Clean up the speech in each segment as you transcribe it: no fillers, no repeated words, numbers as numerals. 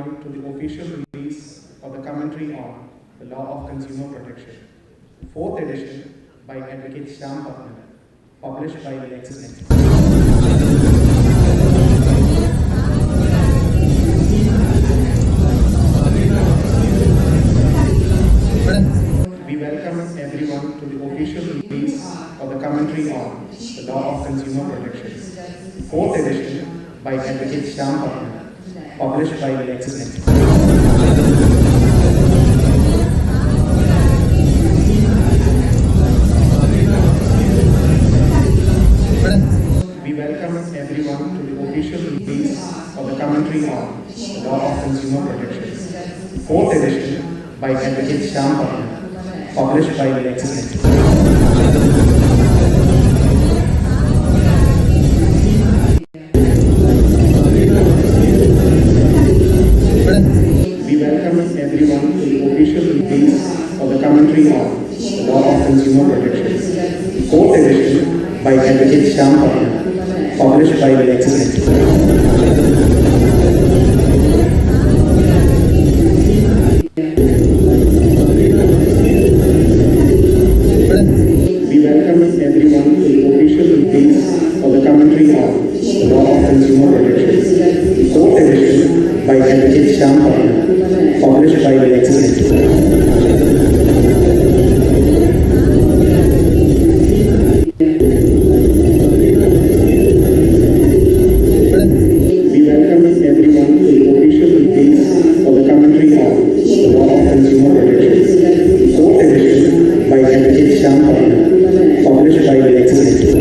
everyone to the official release of the commentary on the Law of Consumer Protection, 4th edition by Advocate Shyam Patna, published by LexisNexis. We welcome everyone to the official release of the commentary on the Law of Consumer Protection, 4th edition by Advocate Shyam Patna, published by LexisNexis. We welcome everyone to the official release of the commentary on the Law of Consumer Protection, 4th edition by Advocate Shyam Patna, published by LexisNexis. We welcome everyone to the official release of the commentary on the Law of Consumer Protection, 4th edition by Advocate Shyam Patna, published by LexisNexis. We welcome everyone to the official release of the commentary on the Law of Consumer Protection, 4th edition by Advocate Shyam Patna, published by LexisNexis. We welcome everyone to the official release of the commentary on the Law of Consumer Protection, 4th edition by Advocate Shyam Patna, published by LexisNexis.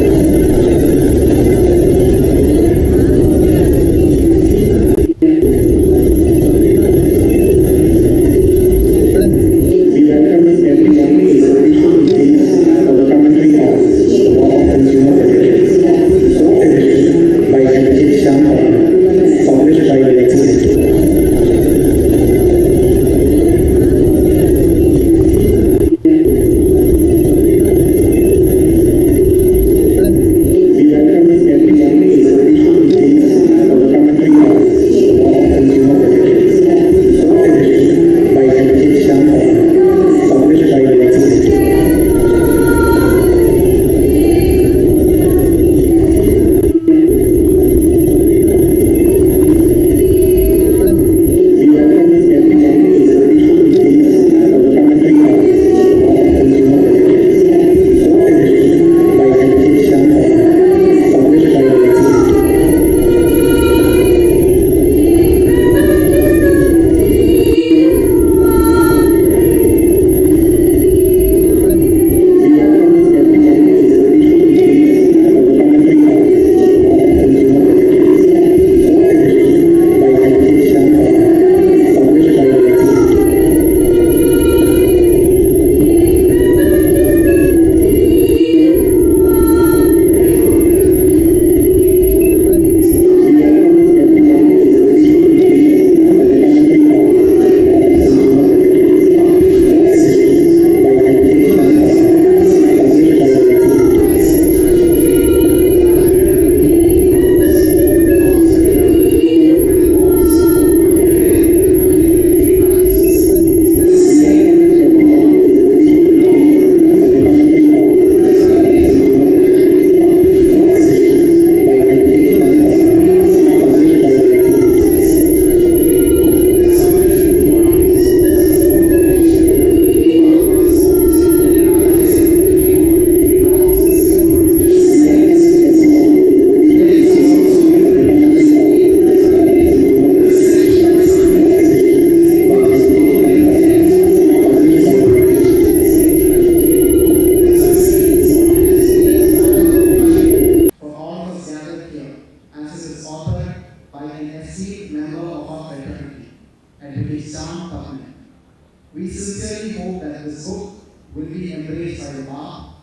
We sincerely hope that this book will be embraced by the bar,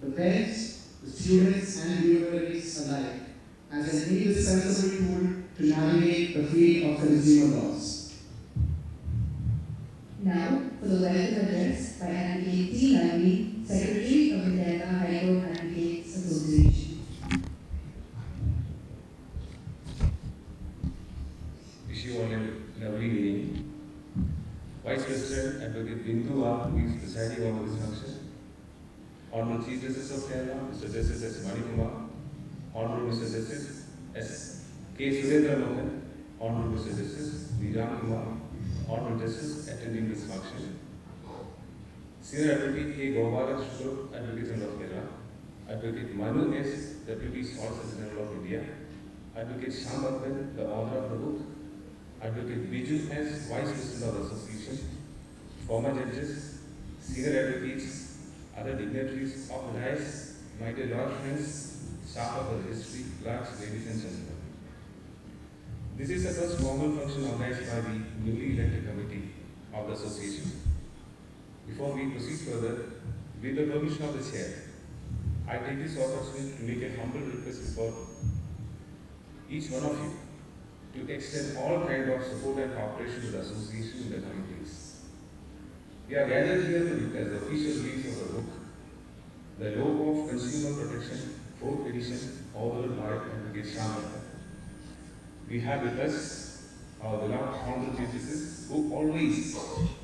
the parents, the students and viewers alike as an indispensable tool to navigate the field of consumer laws. Now, for the welcome address by Advocate T. Nagri, Secretary of the Delta High Court Advocates Association. Wish you all a lovely Lee, Vice President Advocate Bindu R, who is presiding over this function, Honorable Chief Justice of Kerala, Mr. Justice S. Manikumar, Honorable Mr. Justice S. K. Surendra Mohan, Honorable Mr. Justice V. Ram Kumar, Honorable Justice attending this function, Senior Advocate K. Gopalakrishnan, Advocate General of Kerala, Advocate Manu S., Deputy Solicitor General of India, Advocate Shyam Bhagan, the author of the book, Advocate Biju S., Vice President of the Association, former judges, senior advocates, other dignitaries of the dais, my dear law friends, staff of the registry, clerks, ladies and gentlemen. This is the first formal function organized by the newly elected committee of the association. Before we proceed further, with the permission of the chair, I take this opportunity to make a humble request before each one of you to extend all kinds of support and cooperation to the association in the coming days. We are gathered here to witness the official release of the book, The Law of Consumer Protection, 4th edition, authored by Advocate Shyam Bhagan. We have with us our beloved Honorable Chief Justice, who always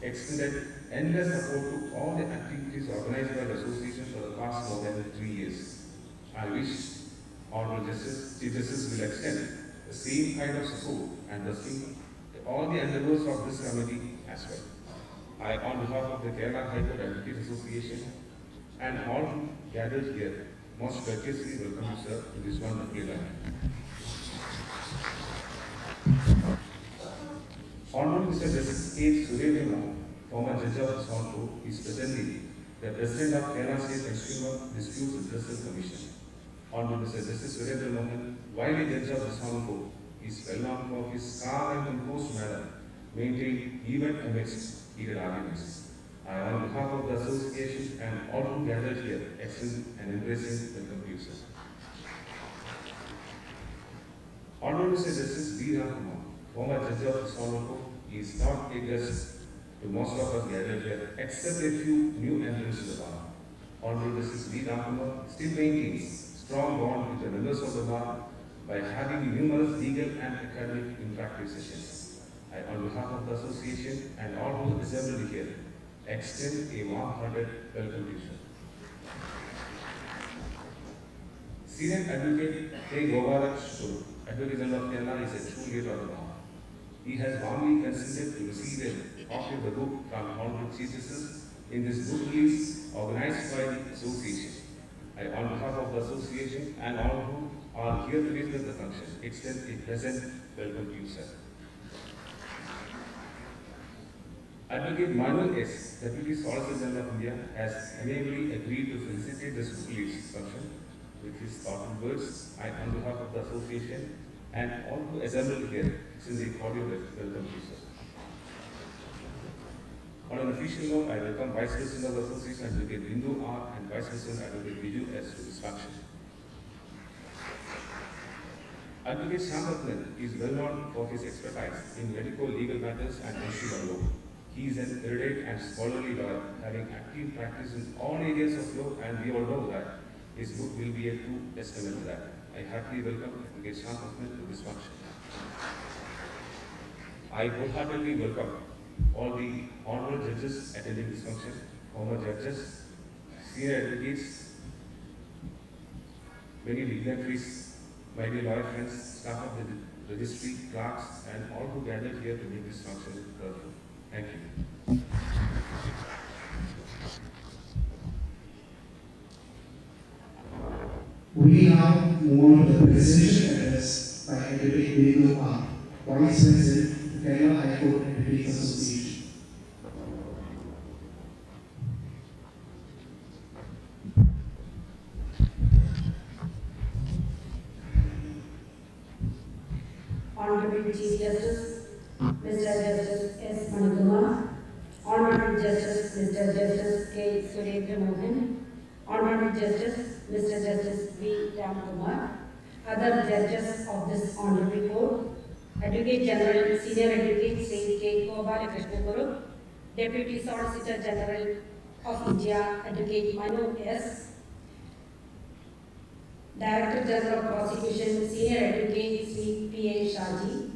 extended endless support to all the activities organized by the association for the past more than 3 years. I wish Honorable Chief Justice will extend the same kind of support and blessing to all the endeavors of this committee as well. I, on behalf of the Kerala High Court Advocates Association and all who gathered here, most courteously welcome you, sir, to this wonderful event. Honorable Mr. Justice K. Surendra Mohan, former judge of this Honorable, is presently the President of Kerala State Consumer Disputes Redressal Commission. Honorable Mr. Justice Surendra Mohan, while a judge of this Honorable, is well known for his calm and composed manner, maintained even amidst heated arguments. I, on behalf of the association and all who gathered here, extend an embracing welcome to you, sir. Honorable Mr. Justice V. Ram Kumar, former judge of this Honorable, is not a guest to most of us gathered here, except a few new entrants to the bar. Honorable Justice V. Ram Kumar still maintains strong bond with the members of the bar by having numerous legal and academic interactive sessions. I, on behalf of the association and all who are assembled here, extend a warm-hearted welcome to you, sir. Senior Advocate K. Gopalakrishnan, Advocate General of Kerala, is a true leader of the bar. He has warmly consented to receive a copy of the book from Honorable Chief Justice in this book release organized by the association. I, on behalf of the association and all who are here to witness the function, extend a pleasant welcome to you, sir. Advocate Manu S., Deputy Solicitor General of India, has amiably agreed to facilitate this book release function with his thoughtful words. I, on behalf of the association and all who assembled here, since a cordial welcome to you, sir. On an official note, I welcome Vice President of the Association, Advocate Bindu R, and Vice President Advocate Biju S. to this function. Advocate Shyam Bhagan is well known for his expertise in medical legal matters and consumer law. He is an erudite and scholarly lawyer, having active practice in all areas of law, and we all know that his book will be a true testament to that. I happily welcome Advocate Shyam Bhagan to this function. I wholeheartedly welcome all the honorable judges attending this function, former judges, senior advocates, many dignitaries, my dear lawyer friends, staff of the registry, clerks, and all who gathered here to make this function perfect. Thank you. We now move on to the presidential address by Advocate Bindu R, Vice President, Kerala High Court Advocates Association. Honorable Chief Justice, Mr. Justice S. Manikumar, Honorable Justice, Mr. Justice K. Surendra Mohan, Honorable Justice, Mr. Justice V. Ram Kumar, other judges of this honorable court, Advocate General, Senior Advocate Sri K. Gopalakrishnan, Deputy Solicitor General of India, Advocate Manu S., Director General of Prosecution, Senior Advocate Sri P. A. Shaji,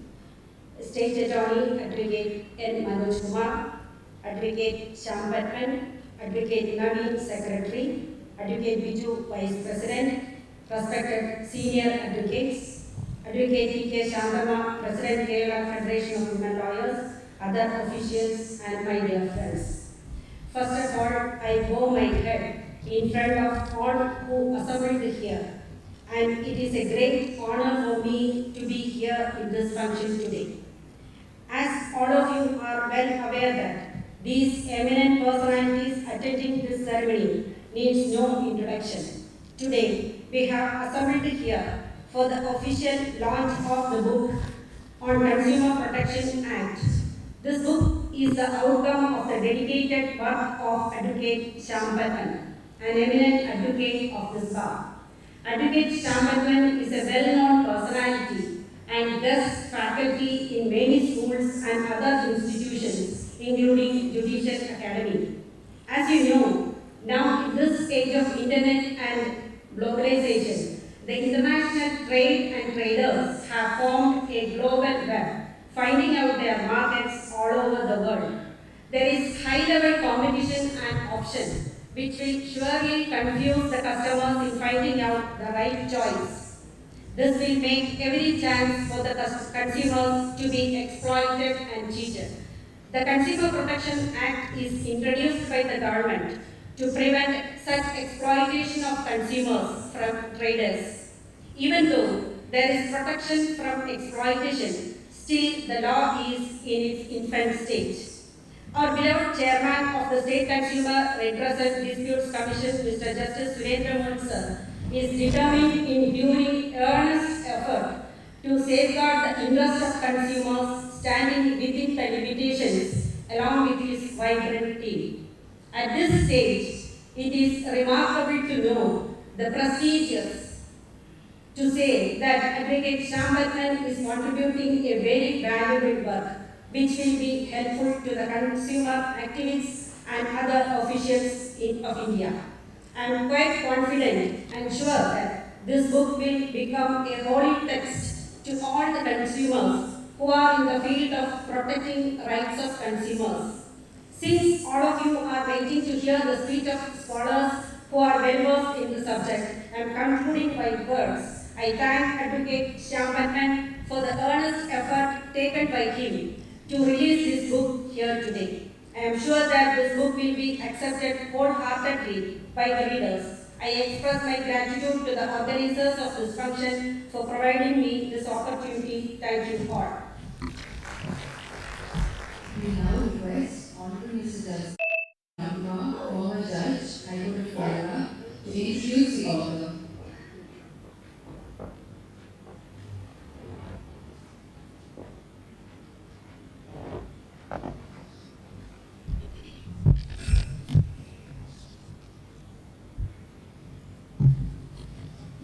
State Attorney Advocate N. Manoj Kumar, Advocate Shyam Batman, Advocate Naveen Secretary, Advocate Biju Vice President, respected senior advocates, Advocate P.K. Shantama, President Kerala Federation of Women Lawyers, other officials and my dear friends. First of all, I bow my head in front of all who assembled here, and it is a great honor for me to be here in this function today. As all of you are well aware that these eminent personalities attending this ceremony needs no introduction. Today, we have assembled here for the official launch of the book on Consumer Protection Act. This book is the outcome of the dedicated work of Advocate Shyam Batman, an eminent advocate of this bar. Advocate Shyam Batman is a well-known personality and guest faculty in many schools and other institutions, including Judicial Academy. As you know, now in this age of internet and globalization, the international trade and traders have formed a global web, finding out their markets all over the world. There is high-level competition and option, which will surely confuse the customers in finding out the right choice. This will make every chance for the consumers to be exploited and cheated. The Consumer Protection Act is introduced by the government to prevent such exploitation of consumers from traders. Even though there is protection from exploitation, still the law is in its infant stage. Our beloved chairman of the State Consumer Redress and Disputes Commission, Mr. Justice Surendra Mohan sir, is determined in doing earnest effort to safeguard the interest of consumers standing within the limitations along with his vibrant team. At this stage, it is remarkable to know the prestigious to say that Advocate Shyam Batman is contributing a very valuable work which will be helpful to the consumer activists and other officials of India. I am quite confident and sure that this book will become a holy text to all the consumers who are in the field of protecting rights of consumers. Since all of you are waiting to hear the speech of scholars who are well-versed in the subject, I am concluding my words. I thank Advocate Shyam Batman for the earnest effort taken by him to release this book here today. I am sure that this book will be accepted wholeheartedly by the readers. I express my gratitude to the organizers of this function for providing me this opportunity. Thank you all. We now request Honorable Mr. Justice Wadhwa, former Judge, High Court of Kerala, to introduce the author.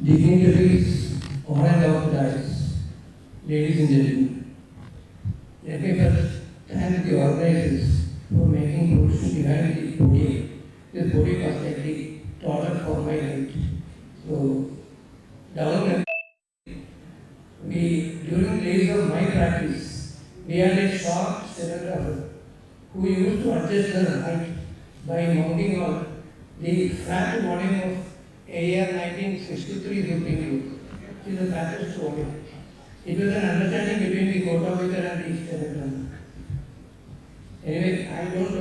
Dignitaries, on and off dice, ladies and gentlemen, let me first thank the organizers for making provision behind the podium. This podium was slightly taller for my height. So, down during the days of my practice, we had a short stenographer who used to adjust her height by mounting on the flat volume of AR 1963 15. She is the fattest woman. It was an understanding between the court officer and the stenographer. Anyway, I don't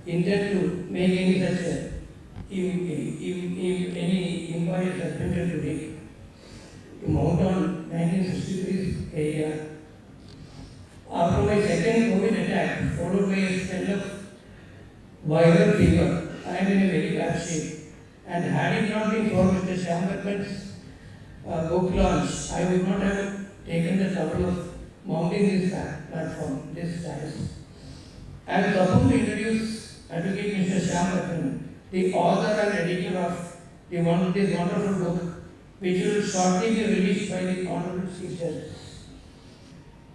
intend to make any such any inquiry suspended today. To mount on 1963 AR. After my second COVID attack, followed by a spell of viral fever, I am in a very bad shape. And had it not been for Mr. Shyam Batman's book launch, I would not have taken the trouble of mounting this platform, this status. I am supposed to introduce Advocate Mr. Shyam Batman, the author and editor of this wonderful book, which will shortly be released by the Honorable Chief Justice.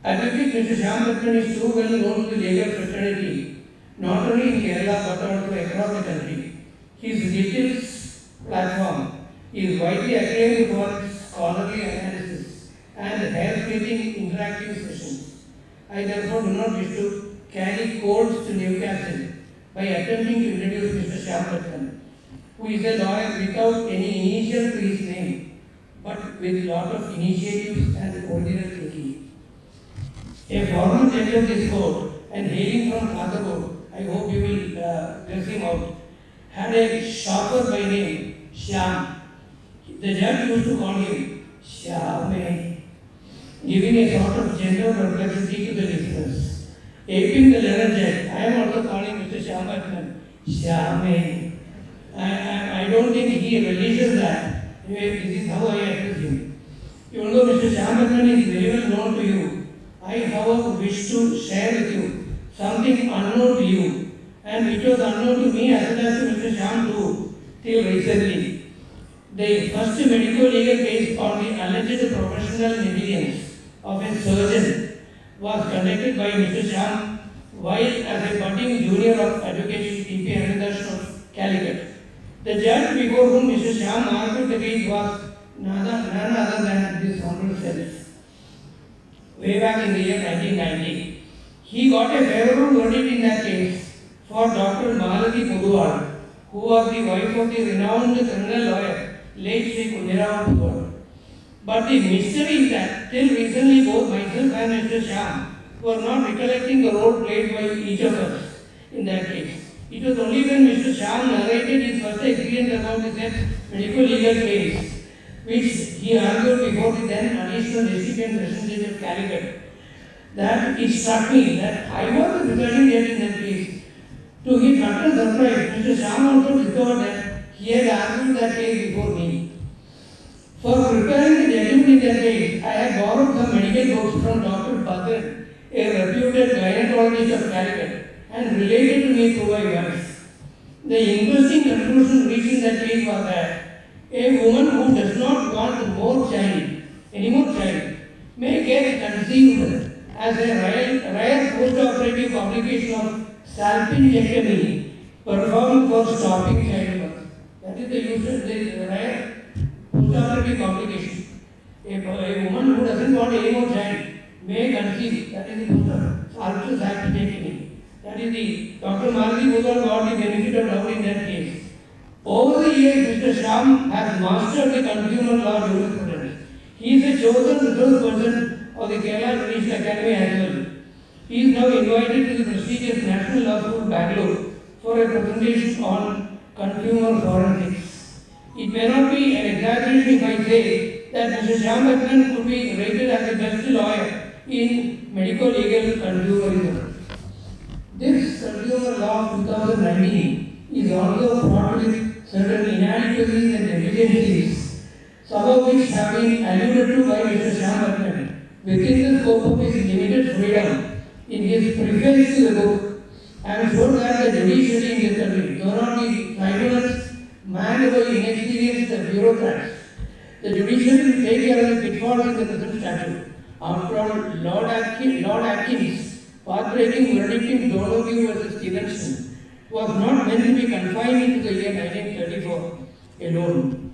Advocate Mr. Shyam Batman is too well known to the legal fraternity, not only in Kerala but also across the country. His details platform is widely acclaimed for its scholarly analysis and health-creating interactive sessions. I therefore do not wish to carry coals to Newcastle by attempting to introduce Mr. Shyam Ratnan, who is a lawyer without any initial to his name, but with a lot of initiatives and original thinking. A former judge of this court and hailing from Wadhwa, I hope you will dress him out, had a shopper by name Shyam. The judge used to call him Shyam, giving a sort of gentle perplexity to the listeners. Aping the learned judge, I am also calling Mr. Shyam Ratnan Shyam. I don't think he relishes that. Anyway, this is how I address him. Even though Mr. Shyam Ratnan is very well known to you, I, however, wish to share with you something unknown to you, and which was unknown to me as well as to Mr. Shyam too, till recently. The first medical legal case on the alleged professional negligence of a surgeon was conducted by Mr. Shyam while as a budding junior of Education T.P. Haridasan of Calicut. The judge before whom Mr. Shyam argued the case was none other than this honorable self. Way back in the year 1990, he got a favorable verdict in that case for Dr. Wadhwa, who was the wife of the renowned criminal lawyer, late Sri Wadhwa. But the mystery is that till recently both myself and Mr. Shyam were not recollecting the role played by each of us in that case. It was only when Mr. Shyam narrated his first experience about the said medical legal case, which he argued before the then additional district and session judge of Calicut, that it struck me that I was the presiding judge in that case. To his utter surprise, Mr. Shyam also discovered that he had argued that case before me. For preparing the judgment in that case, I had borrowed some medical books from Dr. Badran, a reputed gynecologist of Calicut, and related to me through my wife. The interesting conclusion reached in that case was that a woman who does not want any more child, may get conceived as a rare post-operative complication of salpingectomy performed for stopping childbirth. That is the rare post-operative complication. A woman who doesn't want any more child may conceive. That is the salpingectomy. That is the Dr. Wadhwa got the benefit of doubt in that case. Over the years, Mr. Shyam has mastered the consumer law jurisprudence. He is a chosen resource person of the Kerala Judicial Academy as well. He is now invited to the prestigious National Law School, Bangalore, for a presentation on consumer forensics. It may not be an exaggeration if I say that Mr. Shyam Ratnan could be rated as the best lawyer in medical legal consumerism. This consumer law of 2019 is also fraught with certain inadequacies and deficiencies, some of which have been alluded to by Mr. Shyam Ratnan within the scope of his limited freedom in his preface to the book. I am sure that the judiciary in this country, though not the tribunals manned by inexperienced bureaucrats, the judiciary will take care of the pitfalls in the present statute. After all, Lord Atkins' path-breaking verdict in Donoghue versus Stevenson was not meant to be confined into the year 1934 alone.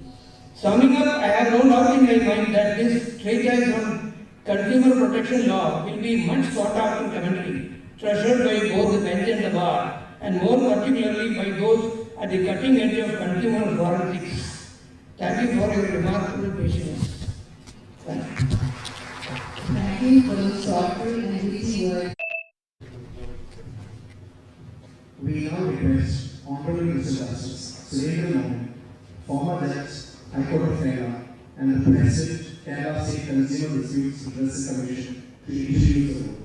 Summing up, I have no doubt in my mind that this treatise on consumer protection law will be much sought after commentary, treasured by both the bench and the bar, and more particularly by those at the cutting edge of consumer forensics. Thank you for your remarkable patience. Thank you. Thank you for the thoughtful and witty words. We now request Honorable Mr. Justice Surendra Mohan, former Judge, High Court of Kerala, and the President, Kerala State Consumer Disputes Redressal Commission, to introduce the vote.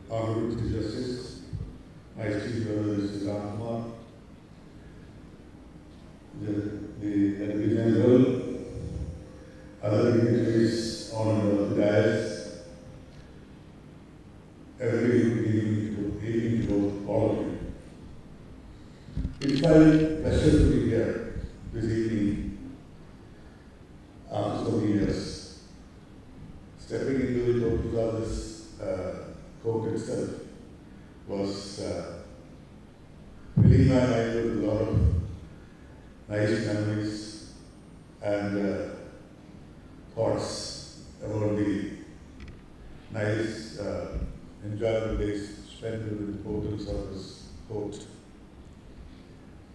Honorable Mr. Justice, my esteemed brother Mr. Rajah, the Attorney General, other dignitaries on the dais, everybody evening to all of you. It's my pleasure to be here this evening after so many years. Stepping into the court of this court itself was filling my mind with a lot of nice memories and thoughts about the nice, enjoyable days spent with the portals of this court,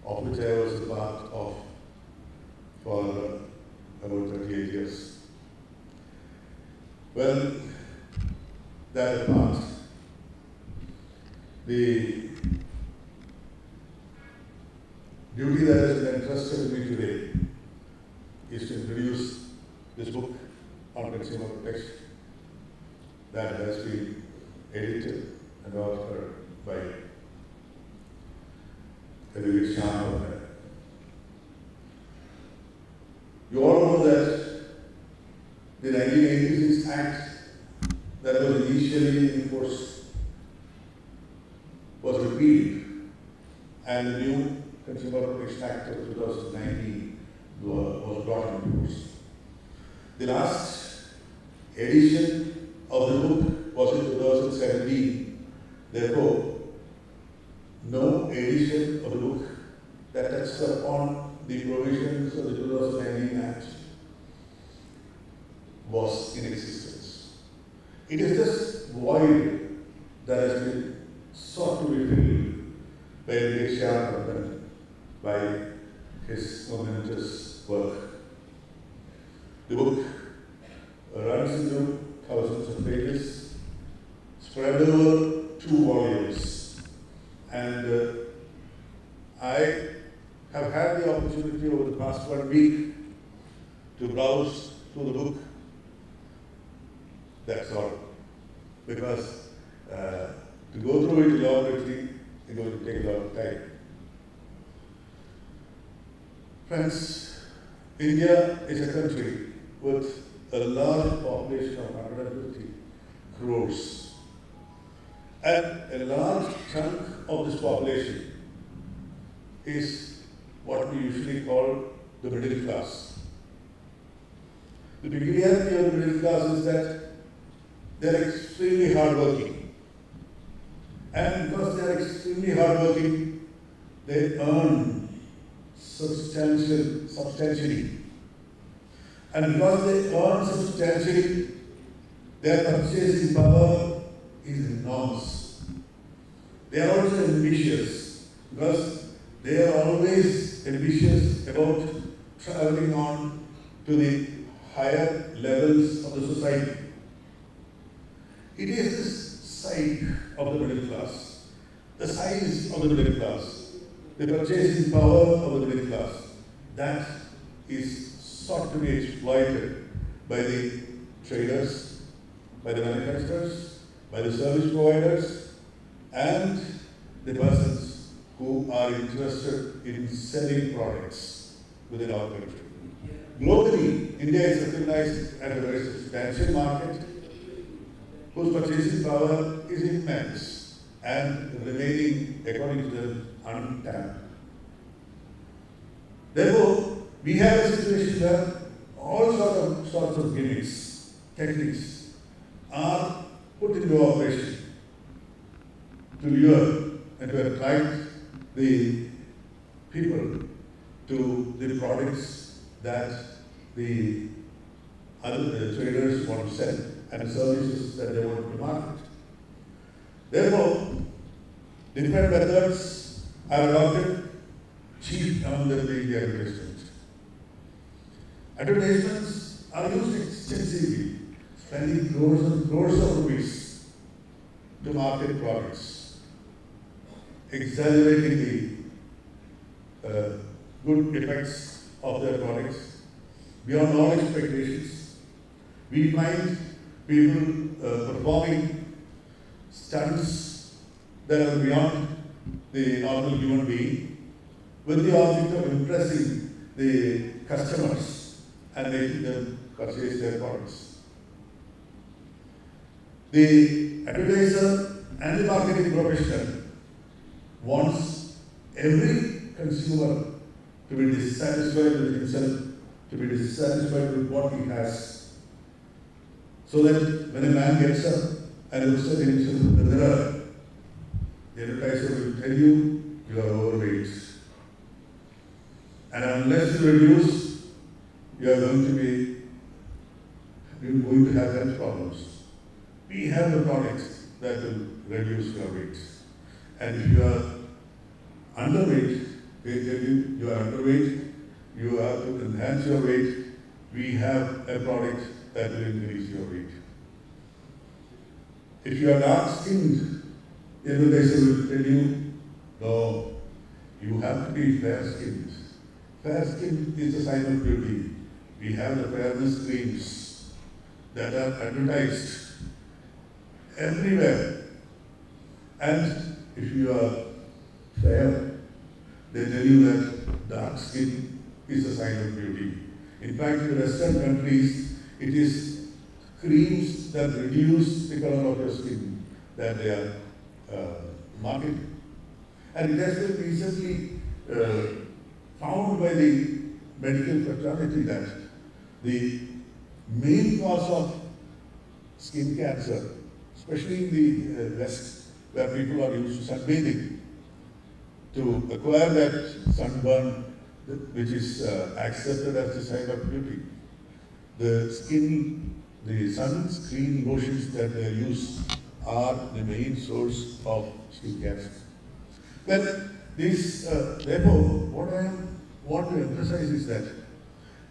of which I was a part of for about 38 years. Well, that apart, the duty that has been entrusted to me today is to introduce this book on consumer protection that has been edited and authored by Rajah. You all know that the 1986 Act that was initially in force was repealed, and the new Consumer Protection Act of 2019 was brought into force. The last edition of the book was in 2017. Therefore, no edition of the book that touches upon the provisions of the 2019 Act was in existence. It is this void that has been sought to be filled by Rajah, by his momentous work. The book runs into thousands of pages, spread over 2 volumes, and I have had the opportunity over the past 1 week to browse through the book. That's all. Because to go through it elaborately is going to take a lot of time. Friends, India is a country with a large population of 150 crores. And a large chunk of this population is what we usually call the middle class. The peculiarity of the middle class is that they are extremely hardworking. And because they are extremely hardworking, they earn substantially. And because they earn substantially, their purchasing power is enormous. They are also ambitious because they are always ambitious about traveling on to the higher levels of the society. It is this side of the middle class, the size of the middle class, the purchasing power of the middle class, that is sought to be exploited by the traders, by the manufacturers, by the service providers, and the persons who are interested in selling products within our country. Globally, India is recognized as a very substantial market whose purchasing power is immense and remaining, according to them, untapped. Therefore, we have a situation where all sorts of gimmicks, techniques are put into operation to lure and to attract the people to the products that the other traders want to sell and the services that they want to market. Therefore, different methods are adopted, chief among them being the advertisements. Advertisements are used extensively, spending crores and crores of rupees to market products, exaggerating the good effects of their products beyond all expectations. We find people performing stunts that are beyond the normal human being with the object of impressing the customers and making them purchase their products. The advertiser and the marketing professional wants every consumer to be dissatisfied with himself, to be dissatisfied with what he has, so that when a man gets up and looks at himself in the mirror, the advertiser will tell you, you are overweight. And unless you reduce, you are going to be you're going to have health problems. We have the products that will reduce your weight. And if you are underweight, they tell you are underweight, you have to enhance your weight, we have a product that will increase your weight. If you are dark skinned, the advertiser will tell you, no, you have to be fair skinned. Fair skin is a sign of beauty. We have the fairness creams that are advertised everywhere. And if you are fair, they tell you that dark skin is a sign of beauty. In fact, in Western countries, it is creams that reduce the color of your skin that they are marketing. And it has been recently found by the medical fraternity that the main cause of skin cancer, especially in the West, where people are used to sunbathing, to acquire that sunburn, which is accepted as a sign of beauty. The sunscreen lotions that they use are the main source of skin cancer. Well, therefore, what I want to emphasize is that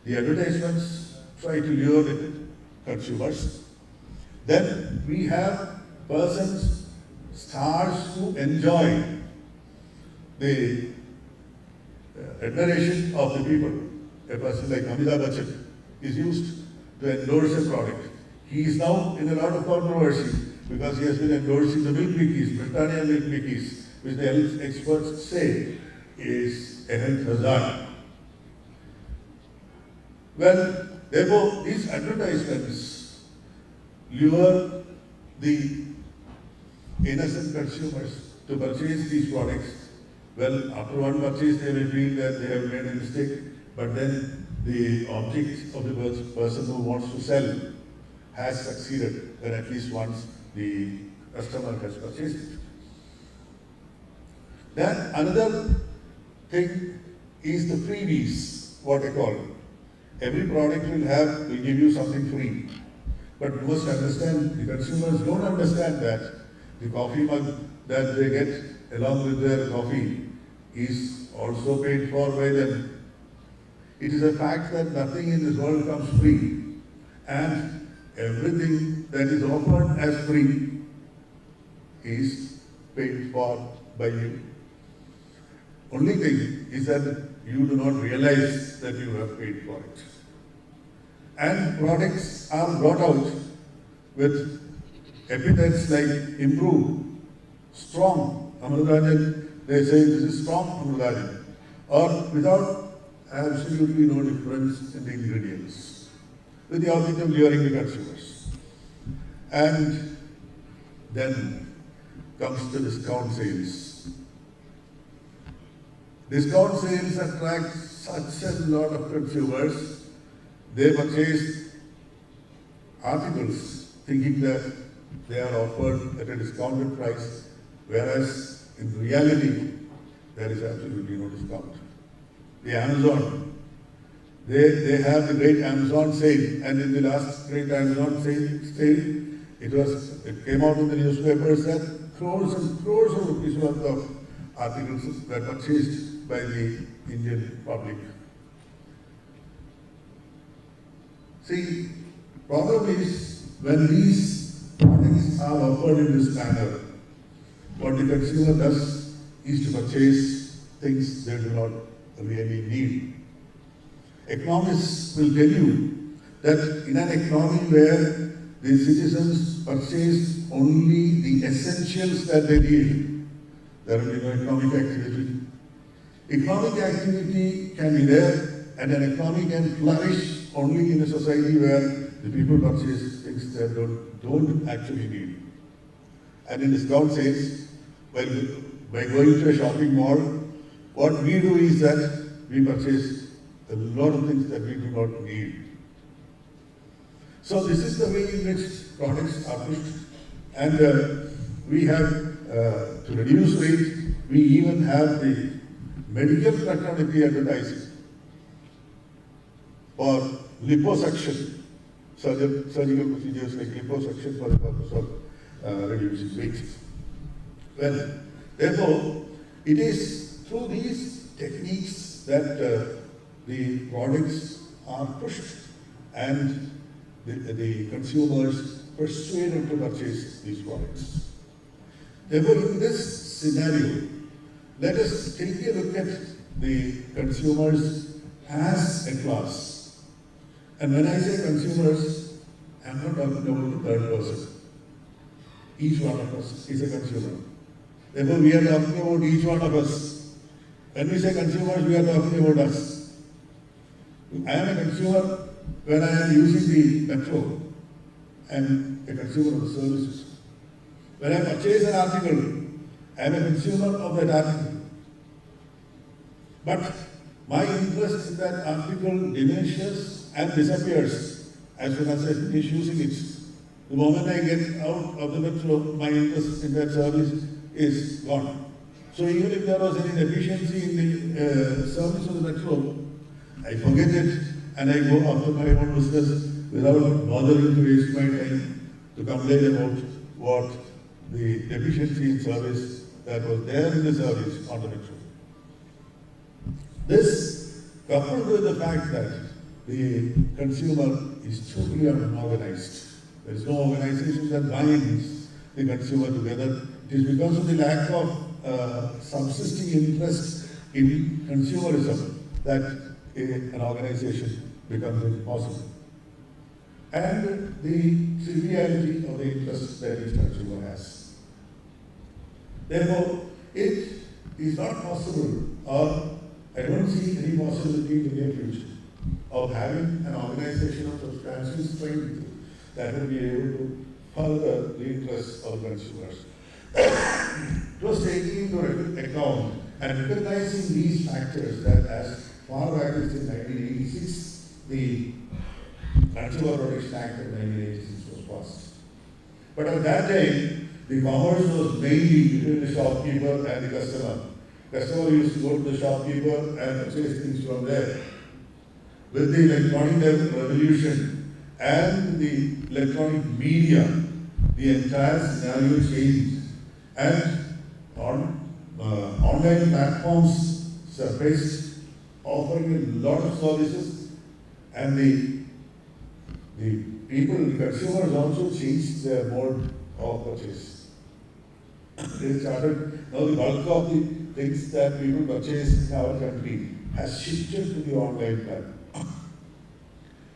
the advertisements try to lure the consumers. Then we have persons, stars who enjoy the admiration of the people. A person like Amitabh Bachchan is used to endorse a product. He is now in a lot of controversy because he has been endorsing the milk bikis, Britannia milk bikis, which the health experts say is a health hazard. Well, therefore, these advertisements lure the innocent consumers to purchase these products. Well, after one purchase, they may feel that they have made a mistake, but then the object of the person who wants to sell has succeeded, when at least once the customer has purchased it. Then another thing is the freebies, what I call. Every product will give you something free. But you must understand, the consumers don't understand that the coffee mug that they get along with their coffee is also paid for by them. It is a fact that nothing in this world comes free, and everything that is offered as free is paid for by you. Only thing is that you do not realize that you have paid for it. And products are brought out with epithets like improved, strong, Amrutajan, they say this is strong Amrutajan, or without absolutely no difference in the ingredients, with the object of luring the consumers. And then comes the discount sales. Discount sales attract such a lot of consumers. They purchase articles thinking that they are offered at a discounted price, whereas in reality, there is absolutely no discount. The Amazon, they have the great Amazon sale, and in the last great Amazon sale, it came out in the newspapers that crores and crores of rupees worth of articles were purchased by the Indian public. See, problem is when these products are offered in this manner, what the consumer does is to purchase things they do not really need. Economists will tell you that in an economy where the citizens purchase only the essentials that they need, there will be no economic activity. Economic activity can be there, and an economy can flourish only in a society where the people purchase things they don't actually need. And in discount sales, by going to a shopping mall, what we do is that we purchase a lot of things that we do not need. So this is the way in which products are pushed. And we have, to reduce weight, we even have the medical fraternity advertising for liposuction. surgical procedures like liposuction for the purpose of reducing weight. Well, therefore, it is through these techniques that the products are pushed and the consumers persuaded to purchase these products. Therefore, in this scenario, let us take a look at the consumers as a class. And when I say consumers, I am not talking about the third person. Each one of us is a consumer. Therefore, we are talking about each one of us. When we say consumers, we are talking about us. I am a consumer when I am using the metro. I am a consumer of the services. When I purchase an article, I am a consumer of that article. But my interest in that article diminishes and disappears as soon as I finish using it. The moment I get out of the metro, my interest in that service is gone. So even if there was any deficiency in the service of the metro, I forget it and I go after my own business without bothering to waste my time to complain about what the deficiency in service that was there in the service on the metro. This, coupled with the fact that the consumer is totally unorganized. There is no organization that binds the consumer together. It is because of the lack of subsisting interest in consumerism that an organization becomes impossible. And the triviality of the interest that each consumer has. Therefore, it is not possible, or I don't see any possibility in the near future of having an organization of substantial strength that will be able to further the interests of consumers. It was taking into account and recognizing these factors that as far back as in 1986, the Consumer Protection Act of 1986 was passed. But at that time, the commerce was mainly between the shopkeeper and the customer. Customer used to go to the shopkeeper and purchase things from there. With the electronic revolution and the electronic media, the entire scenario changed. And online platforms surfaced, offering a lot of services, and the people, the consumers also changed their mode of purchase. They started, now the bulk of the things that people purchase in our country has shifted to the online platform.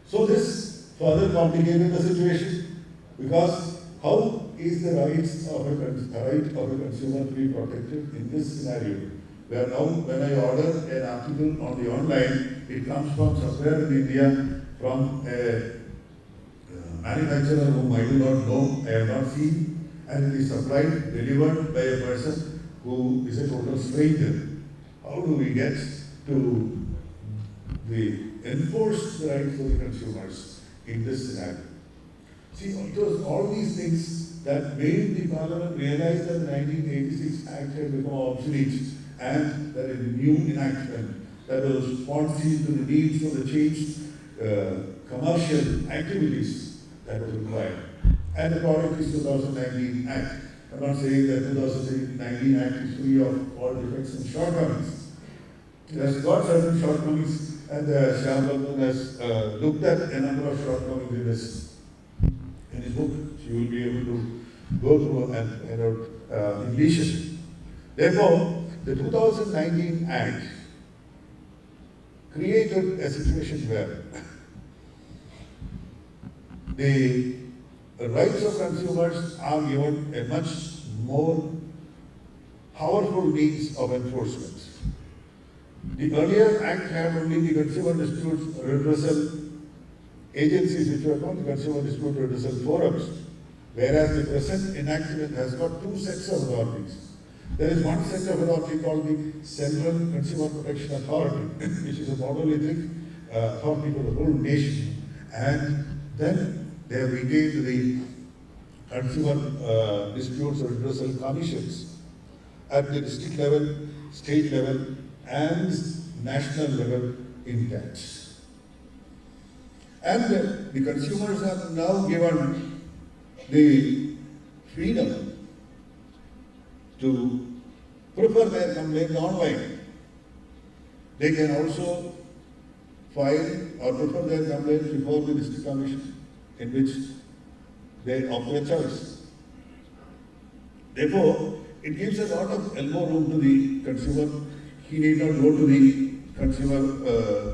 So this further complicated the situation, because how is the rights of a consumer to be protected in this scenario? Where now when I order an article on the online, it comes from somewhere in India, from a manufacturer whom I do not know, I have not seen, and it is supplied, delivered by a person who is a total stranger. How do we get to enforce the rights of the consumers in this scenario? See, it was all these things that made the Parliament realize that the 1986 Act had become obsolete and that a new enactment that was responsive to the needs of the changed commercial activities that was required. And the product is 2019 Act. I'm not saying that 2019 Act is free of all defects and shortcomings. It has got certain shortcomings, and Shyam Baldwin has looked at a number of shortcomings in his book. You will be able to go through and in leisure. Therefore, the 2019 Act created a situation where the rights of consumers are given a much more powerful means of enforcement. The earlier Act had only the consumer dispute redressal agencies, which were called the consumer dispute redressal forums, whereas the present enactment has got two sets of authorities. There is one set of authority called the Central Consumer Protection Authority, which is a monolithic authority for the whole nation, and then they have retained the consumer disputes redressal commissions at the district level, state level, and national level intact. And the consumers are now given the freedom to prefer their complaint online. They can also file or prefer their complaint before the district commission, in which they offer a choice. Therefore, it gives a lot of elbow room to the consumer. He need not go to the consumer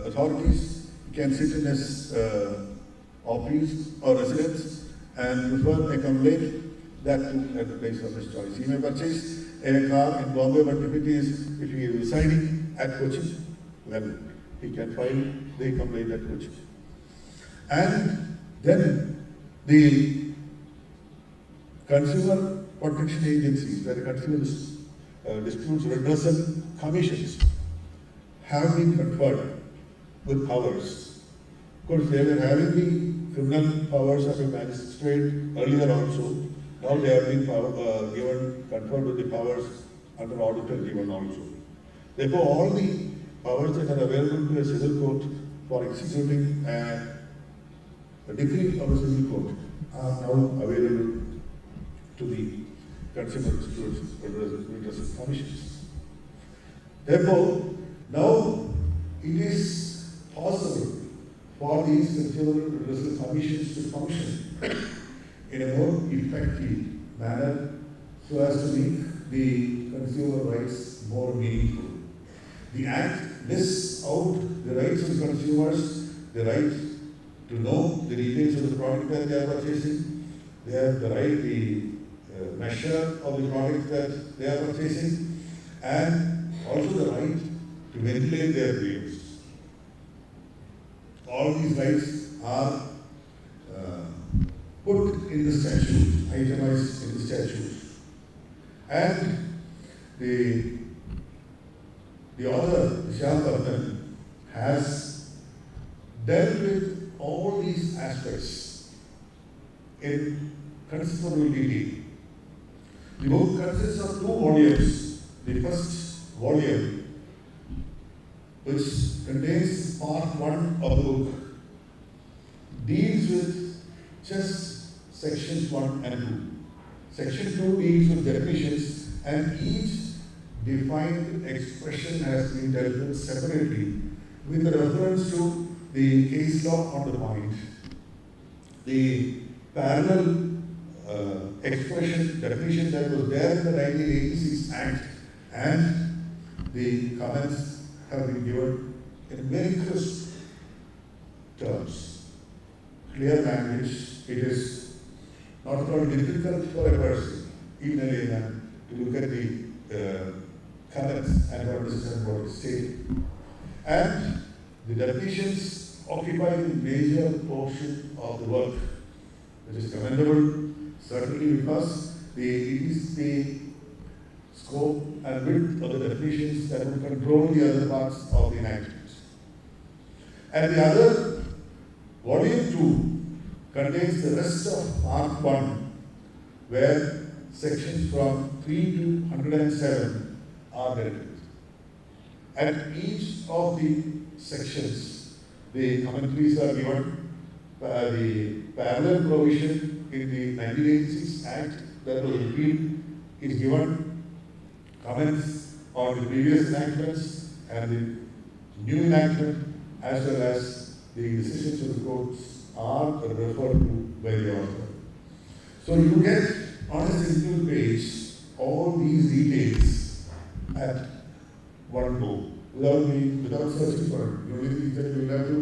authorities. He can sit in his office or residence and prefer a complaint, that too at the place of his choice. He may purchase a car in Bombay, but if he is residing at Cochin, well, he can file the complaint at Cochin. And then the consumer protection agencies, the consumer disputes redressal commissions, have been conferred with powers. Of course, they were having the criminal powers of a magistrate earlier also. Now they have been conferred with the powers under auditor given also. Therefore, all the powers that are available to a civil court for executing a decree of a civil court are now available to the consumer disputes redressal commissions. Therefore, now it is possible for these consumer redressal commissions to function in a more effective manner so as to make the consumer rights more meaningful. The Act lists out the rights of consumers, the right to know the details of the product that they are purchasing, they have the right, the measure of the product that they are purchasing, and also the right to ventilate their views. All these rights are put in the statute, itemized in the statute. And the author, Shyam, has dealt with all these aspects in considerable detail. The book consists of 2 volumes. The first volume, which contains part 1 of the book, deals with just sections 1 and 2. Section 2 deals with definitions, and each defined expression has been dealt with separately with a reference to the case law on the point, the parallel expression definition that was there in the 1986 Act, and the comments have been given in very crisp terms, clear language. It is not at all difficult for a person, even a layman, to look at the comments and understand what is stated. And the definitions occupy a major portion of the work, which is commendable, certainly because it is the scope and width of the definitions that will control the other parts of the enactment. And the other, volume 2, contains the rest of part 1, where sections from 3 to 107 are dealt with. At each of the sections, the commentaries are given. The parallel provision in the 1986 Act that was repealed is given. Comments on the previous enactments and the new enactment, as well as the decisions of the courts, are referred to by the author. So you get on a single page all these details at one go, without searching for it. The only thing that you will have to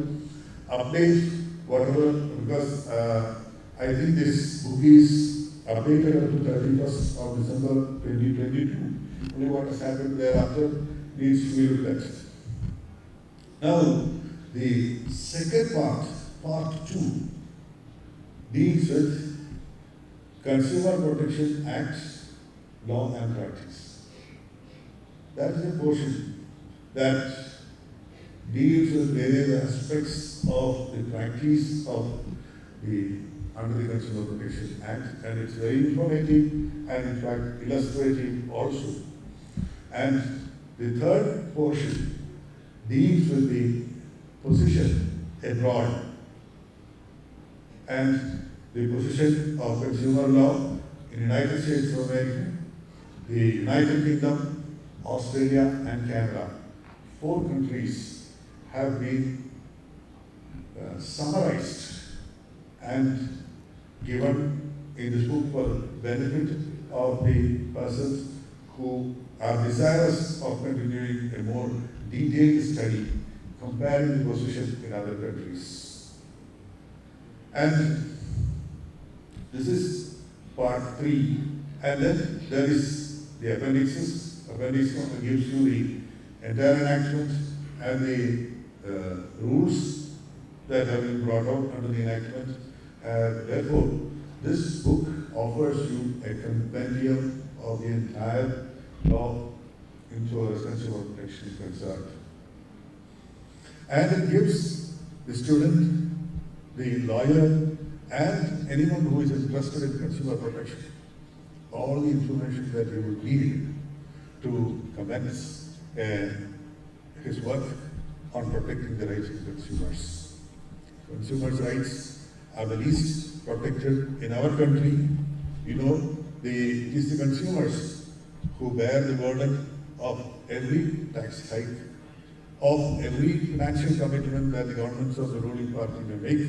update whatever, because I think this book is updated up to 31st of December 2022. Only what has happened thereafter needs to be looked at. Now, the second part 2, deals with Consumer Protection Act, law and practice. That is a portion that deals with various aspects of the practice of under the Consumer Protection Act, and it's very informative and in fact illustrative also. And the third portion deals with the position abroad and the position of consumer law in United States of America, the United Kingdom, Australia and Canada. 4 countries have been summarized and given in this book for the benefit of the persons who are desirous of continuing a more detailed study comparing the position in other countries. And this is part 3. And then there is the appendices. Appendix 1 gives you the entire enactment and the rules that have been brought out under the enactment. Therefore, this book offers you a compendium of the entire law into a consumer protection concern. And it gives the student, the lawyer, and anyone who is interested in consumer protection all the information that he would need to commence his work on protecting the rights of consumers. Consumers' rights are the least protected in our country. You know, it is the consumers who bear the burden of every tax hike, of every financial commitment that the governments of the ruling party may make,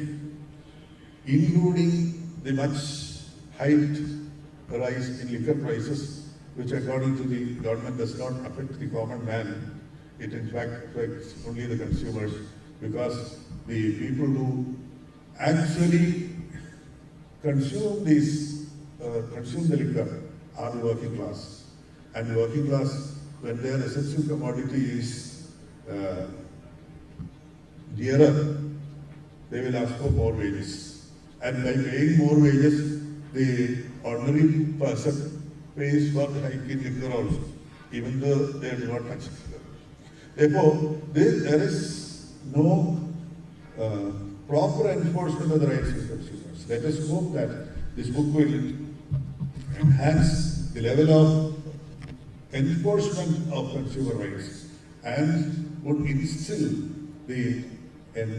including the much hyped rise in liquor prices, which according to the government does not affect the common man. It in fact affects only the consumers, because the people who actually consume the liquor are the working class. And the working class, when their essential commodity is dearer, they will ask for more wages. And by paying more wages, the ordinary person pays for the hike in liquor also, even though they do not touch liquor. Therefore, there is no proper enforcement of the rights of consumers. Let us hope that this book will enhance the level of enforcement of consumer rights and would instill the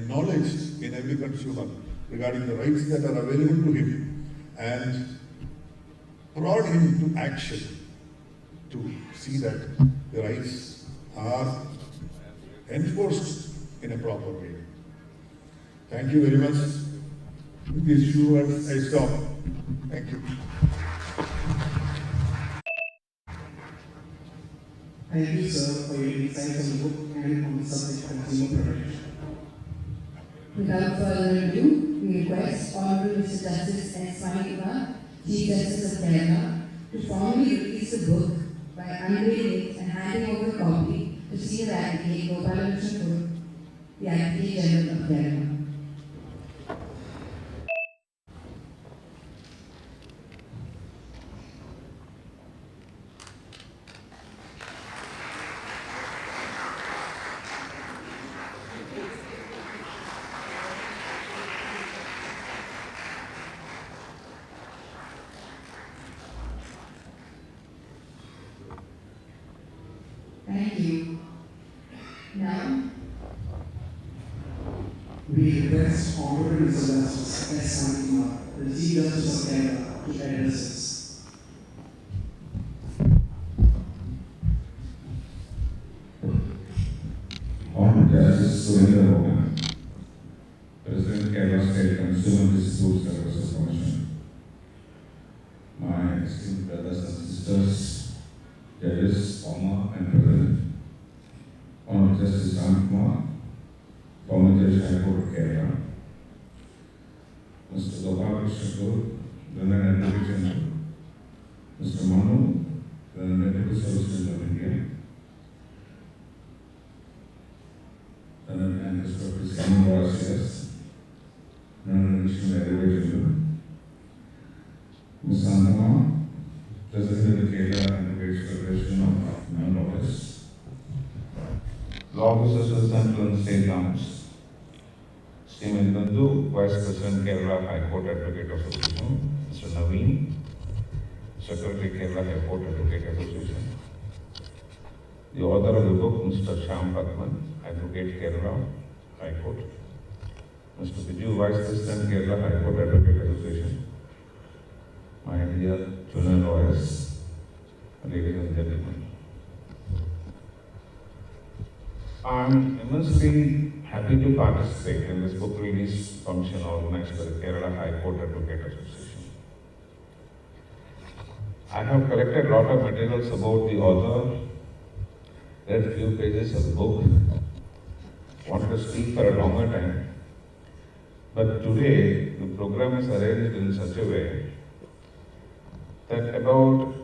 knowledge in every consumer regarding the rights that are available to him and prod him to action to see that the rights are enforced in a proper way. Thank you very much. With these few words, I stop. Thank you. Thank you, sir, for your insights on the book and on the subject of consumer protection. Without further ado, we request Honorable Mr. Justice S. Wadhwa, Chief Justice of Kerala, to formally release the book by unveiling it and handing over a copy to Senior Advocate Gopalakrishna, the Advocate General of Kerala. Thank you. Now, We request Honorable Mr. Justice S. the Chief Justice of Kerala, to address us. Honorable Justice Rajah, President Kerala State Consumer Dispute Services Commission, my esteemed brothers and sisters, judges, former and present, Honorable Justice Ramkumar, former Judge High Court of Kerala, Mr. Gopalakrishna, Resident Advocate General, Mr. Manu, Resident Deputy Solicitor of India, and Mr. President Rajah, Additional Advocate General, Ms. Sandama, President of the Kerala Advocates Federation of Non-Lawyers, Law Officers of Central and State Governments, Srimati Bandhu, Vice President Kerala High Court Advocate Association, Mr. Naveen, Secretary Kerala High Court Advocate Association, the author of the book, Mr. Shyam Patman, Advocate Kerala High Court, Mr. Biju, Vice President, Kerala High Court Advocate Association, my dear junior lawyers, ladies and gentlemen. I'm immensely happy to participate in this book release function organized by the Kerala High Court Advocate Association. I have collected a lot of materials about the author, read few pages of the book, wanted to speak for a longer time. But today, the program is arranged in such a way that about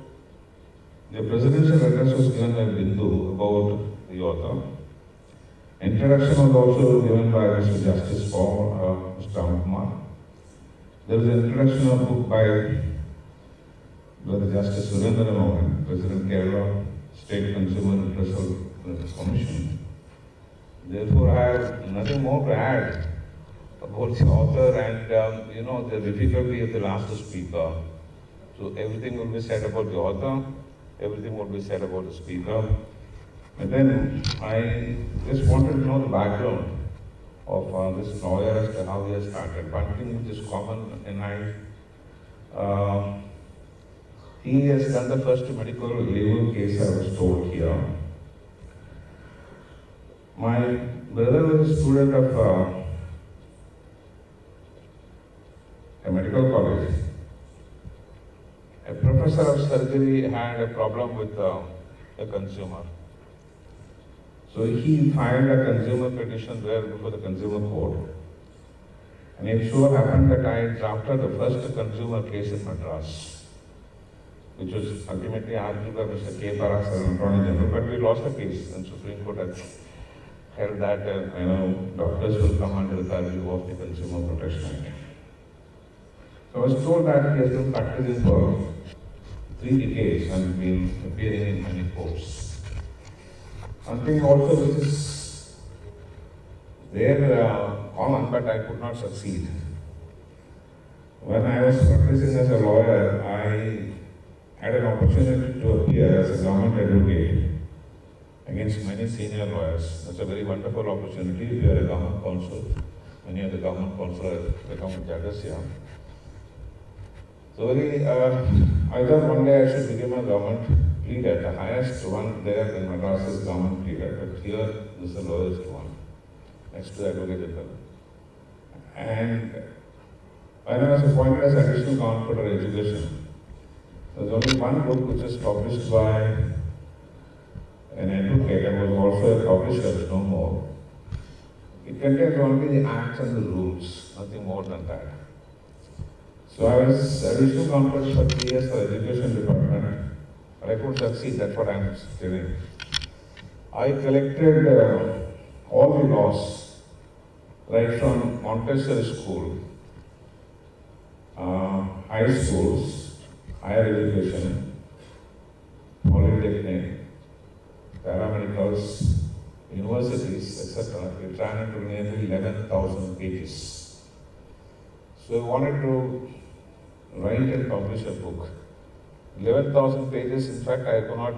the presidential address was given by Bindu about the author. Introduction was also given by Mr. Justice Paul, Mr. Kumar. There was an introduction of book by Brother Justice Surendra Mohan, President Kerala State Consumer Interest Commission. Therefore, I have nothing more to add about the author and the difficulty of the last speaker. So everything will be said about the author, everything will be said about the speaker. And then I just wanted to know the background of this lawyer as to how he has started. One thing which is common in life, he has done the first medical legal case I was told here. My brother was a student of a medical college. A professor of surgery had a problem with a consumer. So he filed a consumer petition there before the consumer court. And it so happened that I drafted the first consumer case in Madras, which was ultimately argued by Mr. K. Paras as an Attorney General, but we lost the case, and Supreme Court had held that doctors will come under the purview of the Consumer Protection Act. So I was told that he has been practicing for 3 decades and been appearing in many courts. Something also which is there common, but I could not succeed. When I was practicing as a lawyer, I had an opportunity to appear as a government advocate against many senior lawyers. That's a very wonderful opportunity if you are a government counsel. Many of the government counsel have become judges here. So I thought one day I should become a government pleader. The highest one there in Madras is government pleader, but here this is the lowest one, next to the Advocate General. And when I was appointed as additional counsel for education, there was only one book which was published by an advocate and was also a publisher, no more. It contains only the acts and the rules, nothing more than that. So I was additional counsel for 3 years for education department, but I couldn't succeed, that's what I'm telling. I collected all the laws, right from Montessori school, high schools, higher education, polytechnic, paramedicals, universities, etc. We ran into nearly 11,000 pages. So I wanted to write and publish a book. 11,000 pages, in fact, I could not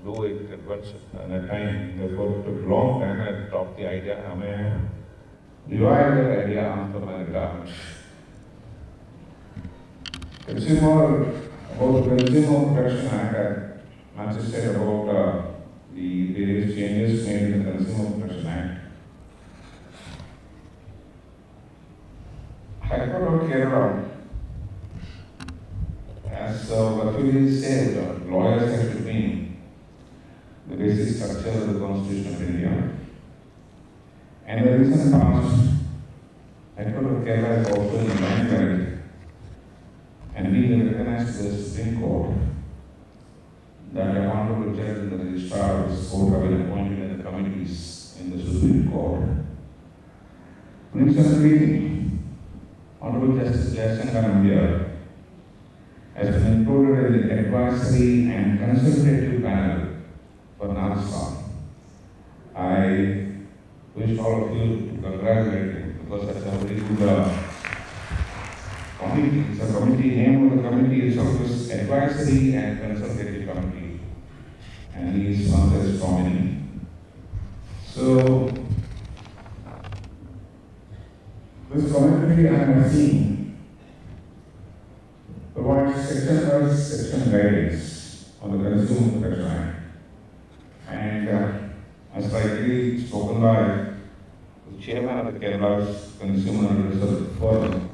do it at once at a time. Therefore, it took a long time. I dropped the idea. I mean, divided the idea after my retirement. About the Consumer Protection Act, I just said about the various changes made in the Consumer Protection Act. High Court of Kerala, as virtually said, lawyers have to bring the basic structure of the Constitution of India. And the recent past, High Court of Kerala is also in line and being recognized by the Supreme Court that a honorable judge in the registrar of this court have been appointed in the committees in the Supreme Court. Recently, Honorable Justice Wadhwa has been included in the advisory and consultative panel for NASA. I wish all of you to congratulate him because that's a very good committee. It's a committee, name of the committee is always Advisory and Consultative Committee, and he is one of the prominent. So, this commentary I have seen provides section guidance on the Consumer Protection Act. And as rightly spoken by the chairman of the Kerala's Consumer Research Forum,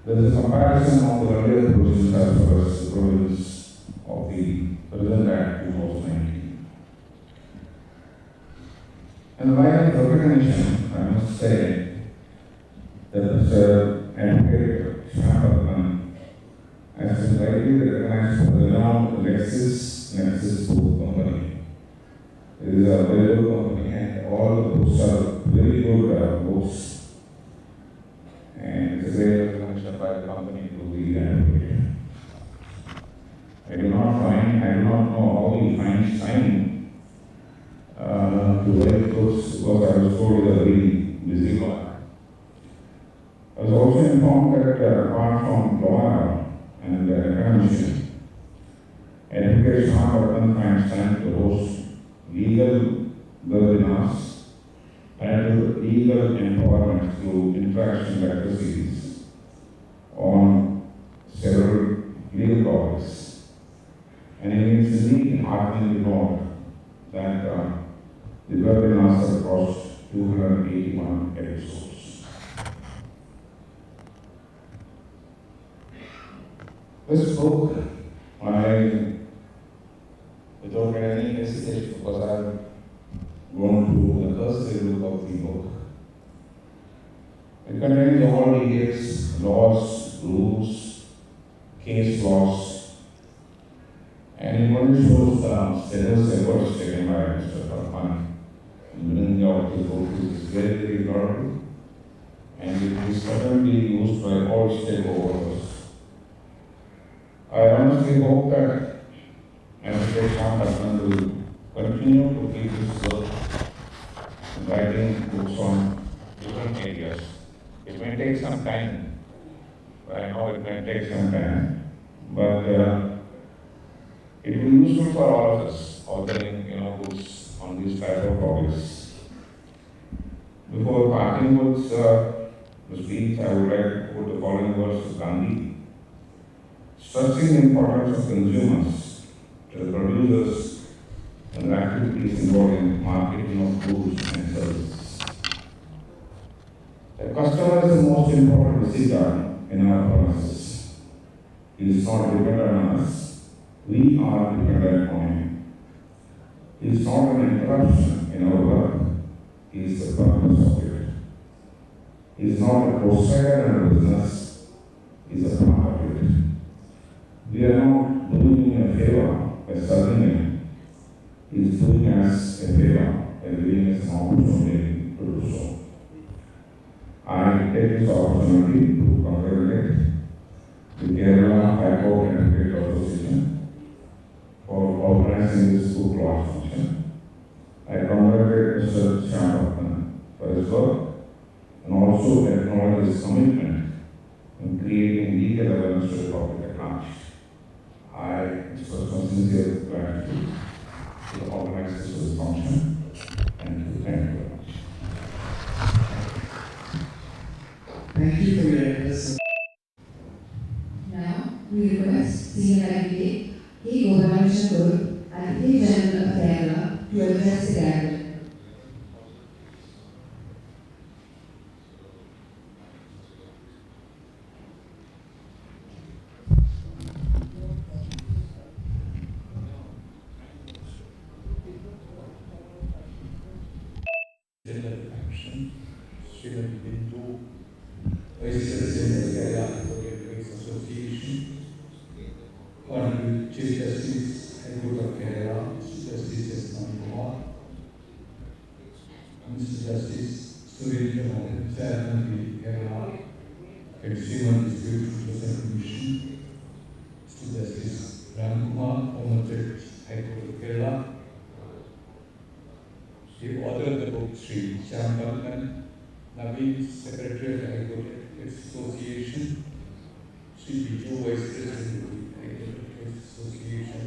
there is a comparison of the earlier provisions as well as the provisions of the present Act 2019. And by recognition, I must say that Mr. Endeavour of LiveLaw has been rightly recognized for the renowned Nexus company. It is a very good company and all the books are very good books. And it's a great recognition by the company to the Endeavour. I do not know how he finds time to write books because I was told he is a very busy guy. I was also informed that apart from law and academician, education finds time to host legal webinars and legal empowerment through interaction lecture series on several legal topics. And it is indeed heartening to note that the webinars have crossed 281 episodes. This book, without any hesitation, because I have gone through the first look of the book. It contains all details, laws, rules, case laws, and it only shows the serious efforts taken by Mr. Farhan in bringing out the book, which is very, very valuable, and it is certainly used by all stakeholders. I honestly hope that Mr. Farhan will continue to keep his work writing books on different areas. It may take some time. I know it may take some time, but it will be useful for all of us authoring, books on these type of topics. Before parting with the speech, I would like to quote the following words of Gandhi, stressing the importance of consumers to the producers and the activities involving marketing of goods and services. The customer is the most important visitor in our premises. He is not dependent on us. We are dependent on him. He is not an interruption in our work. He is the purpose of it. He is not a provider in our business. He is a part of it. We are not doing him a favor by serving him. He is doing us a favor by giving us an opportunity to do so. I take this opportunity to congratulate the Kerala High Court and Trade Association for organizing this book launch function. I congratulate Mr. Shyam for his work and also acknowledge his commitment in creating legal awareness to the public at large. I express my sincere gratitude to the organizers of this function. Thank you very much. Thank you for your address. Now, we request Senior Advocate K. Gopalakrishnan, Advocate General of Kerala, to address the gathering. Vice President of Kerala Advocate Association, Honorable Chief Justice, High Court of Kerala, Mr. Justice S. Wadhwa, Mr. Justice Surendra Mohan, Chairman of the Kerala Consumer Dispute Resolution Commission, Mr. Justice Ramkumar, former Judge, High Court of Kerala, the author of the book, Sri Shyam Naveen, Secretary of the High Court Association, Sri Biju, Vice President of the High Court Association,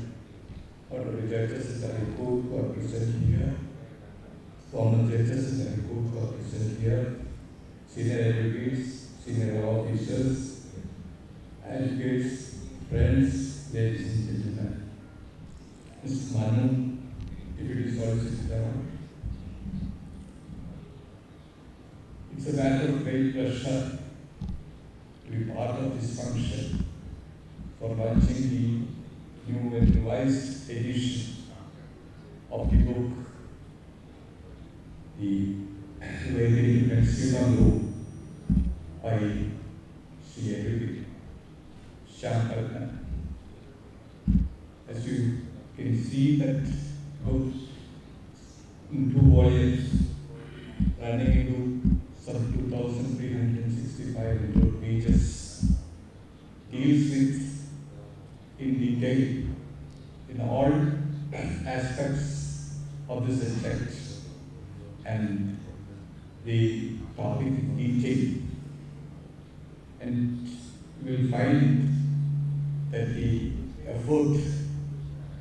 Honorable Judges in the High Court who are present here, former judges in the High Court who are present here, senior advocates, senior law officers, advocates, friends, ladies and gentlemen. Mr. Manu, Deputy Solicitor General. It's a matter of great pleasure to be part of this function for launching the new and revised edition of the book, The Way to Consumer Law by C.A. Shankar. As you can see, that book in 2 volumes running into some 2,365 pages deals with in detail in all aspects of the subject and the topic in detail. And you will find that the effort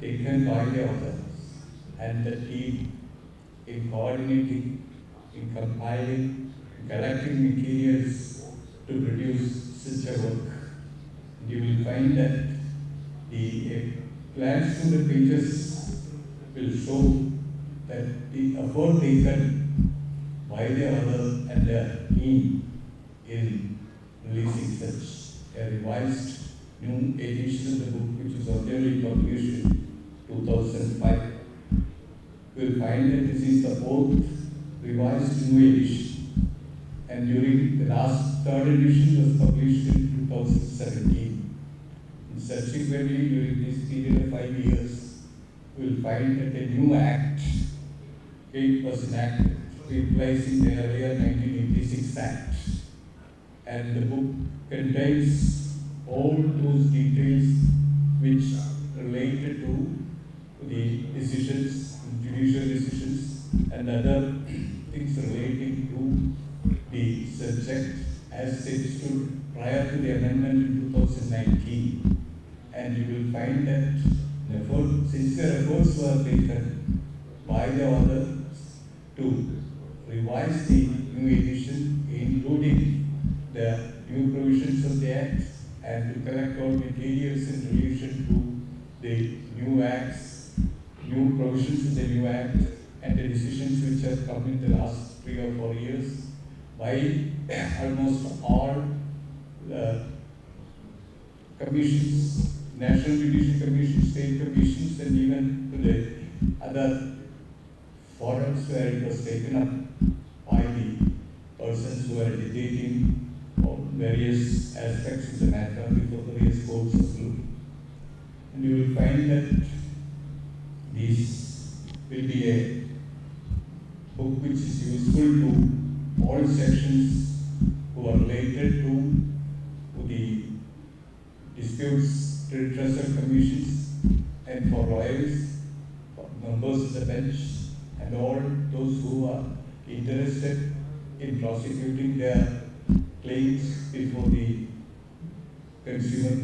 taken by the authors and the team in coordinating, in compiling, in collecting materials to produce such a work. You will find that the glance through the pages will show that the effort taken by the author and the team in releasing such a revised new edition of the book, which was originally published in 2005. You will find that this is the 4th revised new edition, and during the last 3rd edition was published in 2017. And subsequently, during this period of 5 years, you will find that a new act was enacted, replacing the earlier 1986 Act. And the book contains all those details which related to the decisions, judicial decisions, and other things relating to the subject as it stood prior to the amendment in 2019. And you will find that sincere efforts were taken by the authors to revise the new edition, including the new provisions of the Act, and to collect all materials in relation to the new acts, new provisions of the new Act, and the decisions which have come in the last 3 or 4 years by almost all commissions, National Judicial Commission, state commissions, and even to the other forums where it was taken up by the persons who are agitating on various aspects of the matter before various courts of law. And you will find that this will be a book which is useful to all sections who are related to the disputes redressal commissions, and for lawyers, for members of the bench, and all those who are interested in prosecuting their claims before the consumer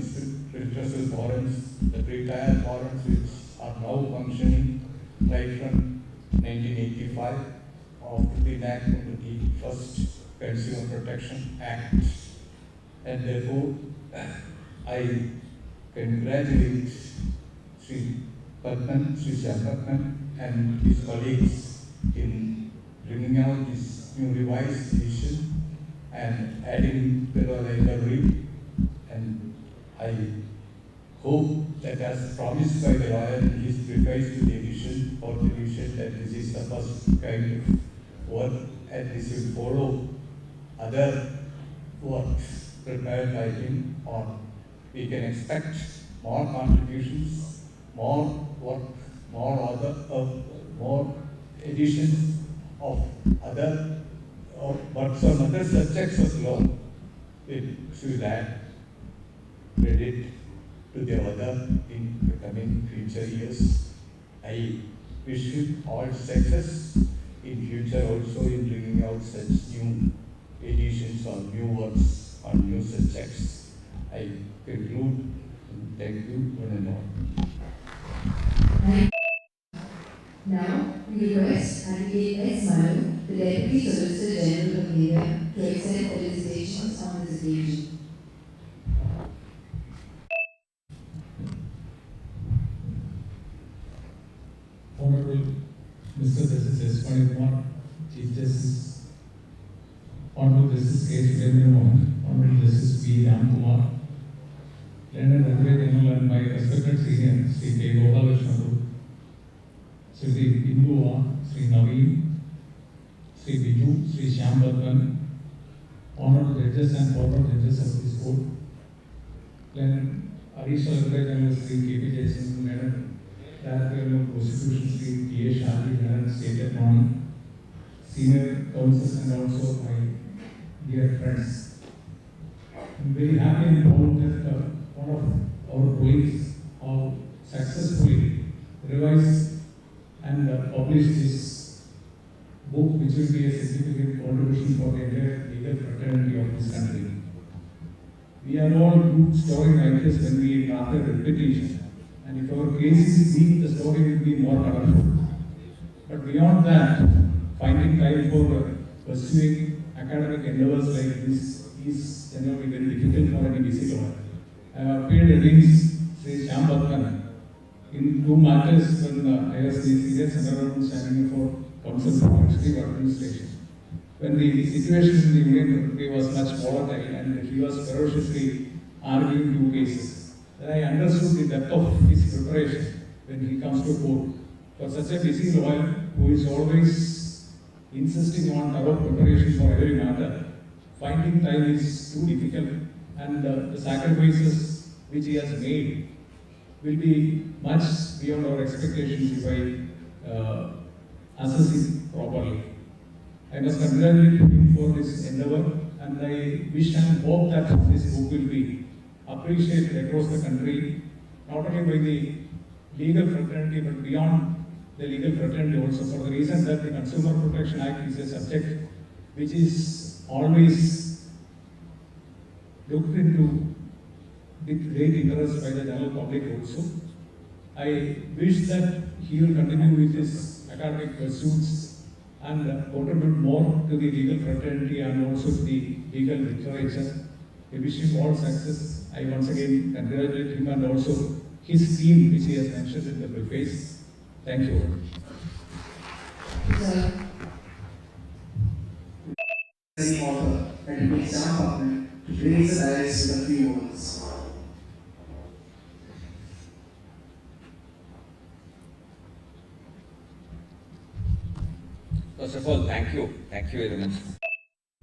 redressal forums, the retired forums which are now functioning right from 1985 after the enactment of the first Consumer Protection Act. And therefore, I congratulate Sri Shankar and his colleagues in bringing out this new revised edition and adding the law library. And I hope that, as promised by the lawyer in his preface to the edition or the edition, that this is the first kind of work, and this will follow other works prepared by him, or we can expect more contributions, more work, more editions of other works on other subjects of law. It should add credit to the author in the coming future years. I wish him all success in future also in bringing out such new editions or new works on new subjects. I conclude. Thank you, one and all. Now, we request Advocate S. Manu the Deputy Solicitor General of India, to accept felicitations on this occasion. Honorable Mr. Justice S. Kumar, Chief Justice, Honorable Justice K. Surendra Mohan, Honorable Justice P. Ramkumar, Learned Advocate General and my respected senior, Sri K. Gopalakrishnan, Sri Endeavour, Sri Naveen, Sri Biju, Sri Shyam Badman, Honorable Judges and former Judges of this court, Learned Additional Advocate General Sri K. P. Jason, Madam Director of Prosecution Sri T. A. Shardi, Madam State Attorney, Senior Counsels and also my dear friends. I'm very happy and proud that one of our colleagues have successfully revised and published this book, which will be a significant contribution for the entire legal fraternity of this country. We are all good story writers when we rather repetition, and if our case is weak, the story will be more colorful. But beyond that, finding time for pursuing academic endeavors like this is generally very difficult for any busy lawyer. I have appeared against Sri Shyam Badman in two matters when I was the senior senator standing for Council for Executive Administration. When the situation in the Union Territory was much volatile and he was ferociously arguing two cases, then I understood the depth of his preparation when he comes to court. For such a busy lawyer who is always insisting on thorough preparation for every matter, finding time is too difficult, and the sacrifices which he has made will be much beyond our expectations if I assess it properly. I must congratulate him for this endeavor, and I wish and hope that this book will be appreciated across the country, not only by the legal fraternity but beyond the legal fraternity also, for the reason that the Consumer Protection Act is a subject which is always looked into with great interest by the general public also. I wish that he will continue with his academic pursuits and contribute more to the legal fraternity and also to the legal literature. I wish him all success. I once again congratulate him and also his team, which he has mentioned in the preface. Thank you. The author, Endeavour to grace the dais with a few words. First of all, thank you. Thank you very much.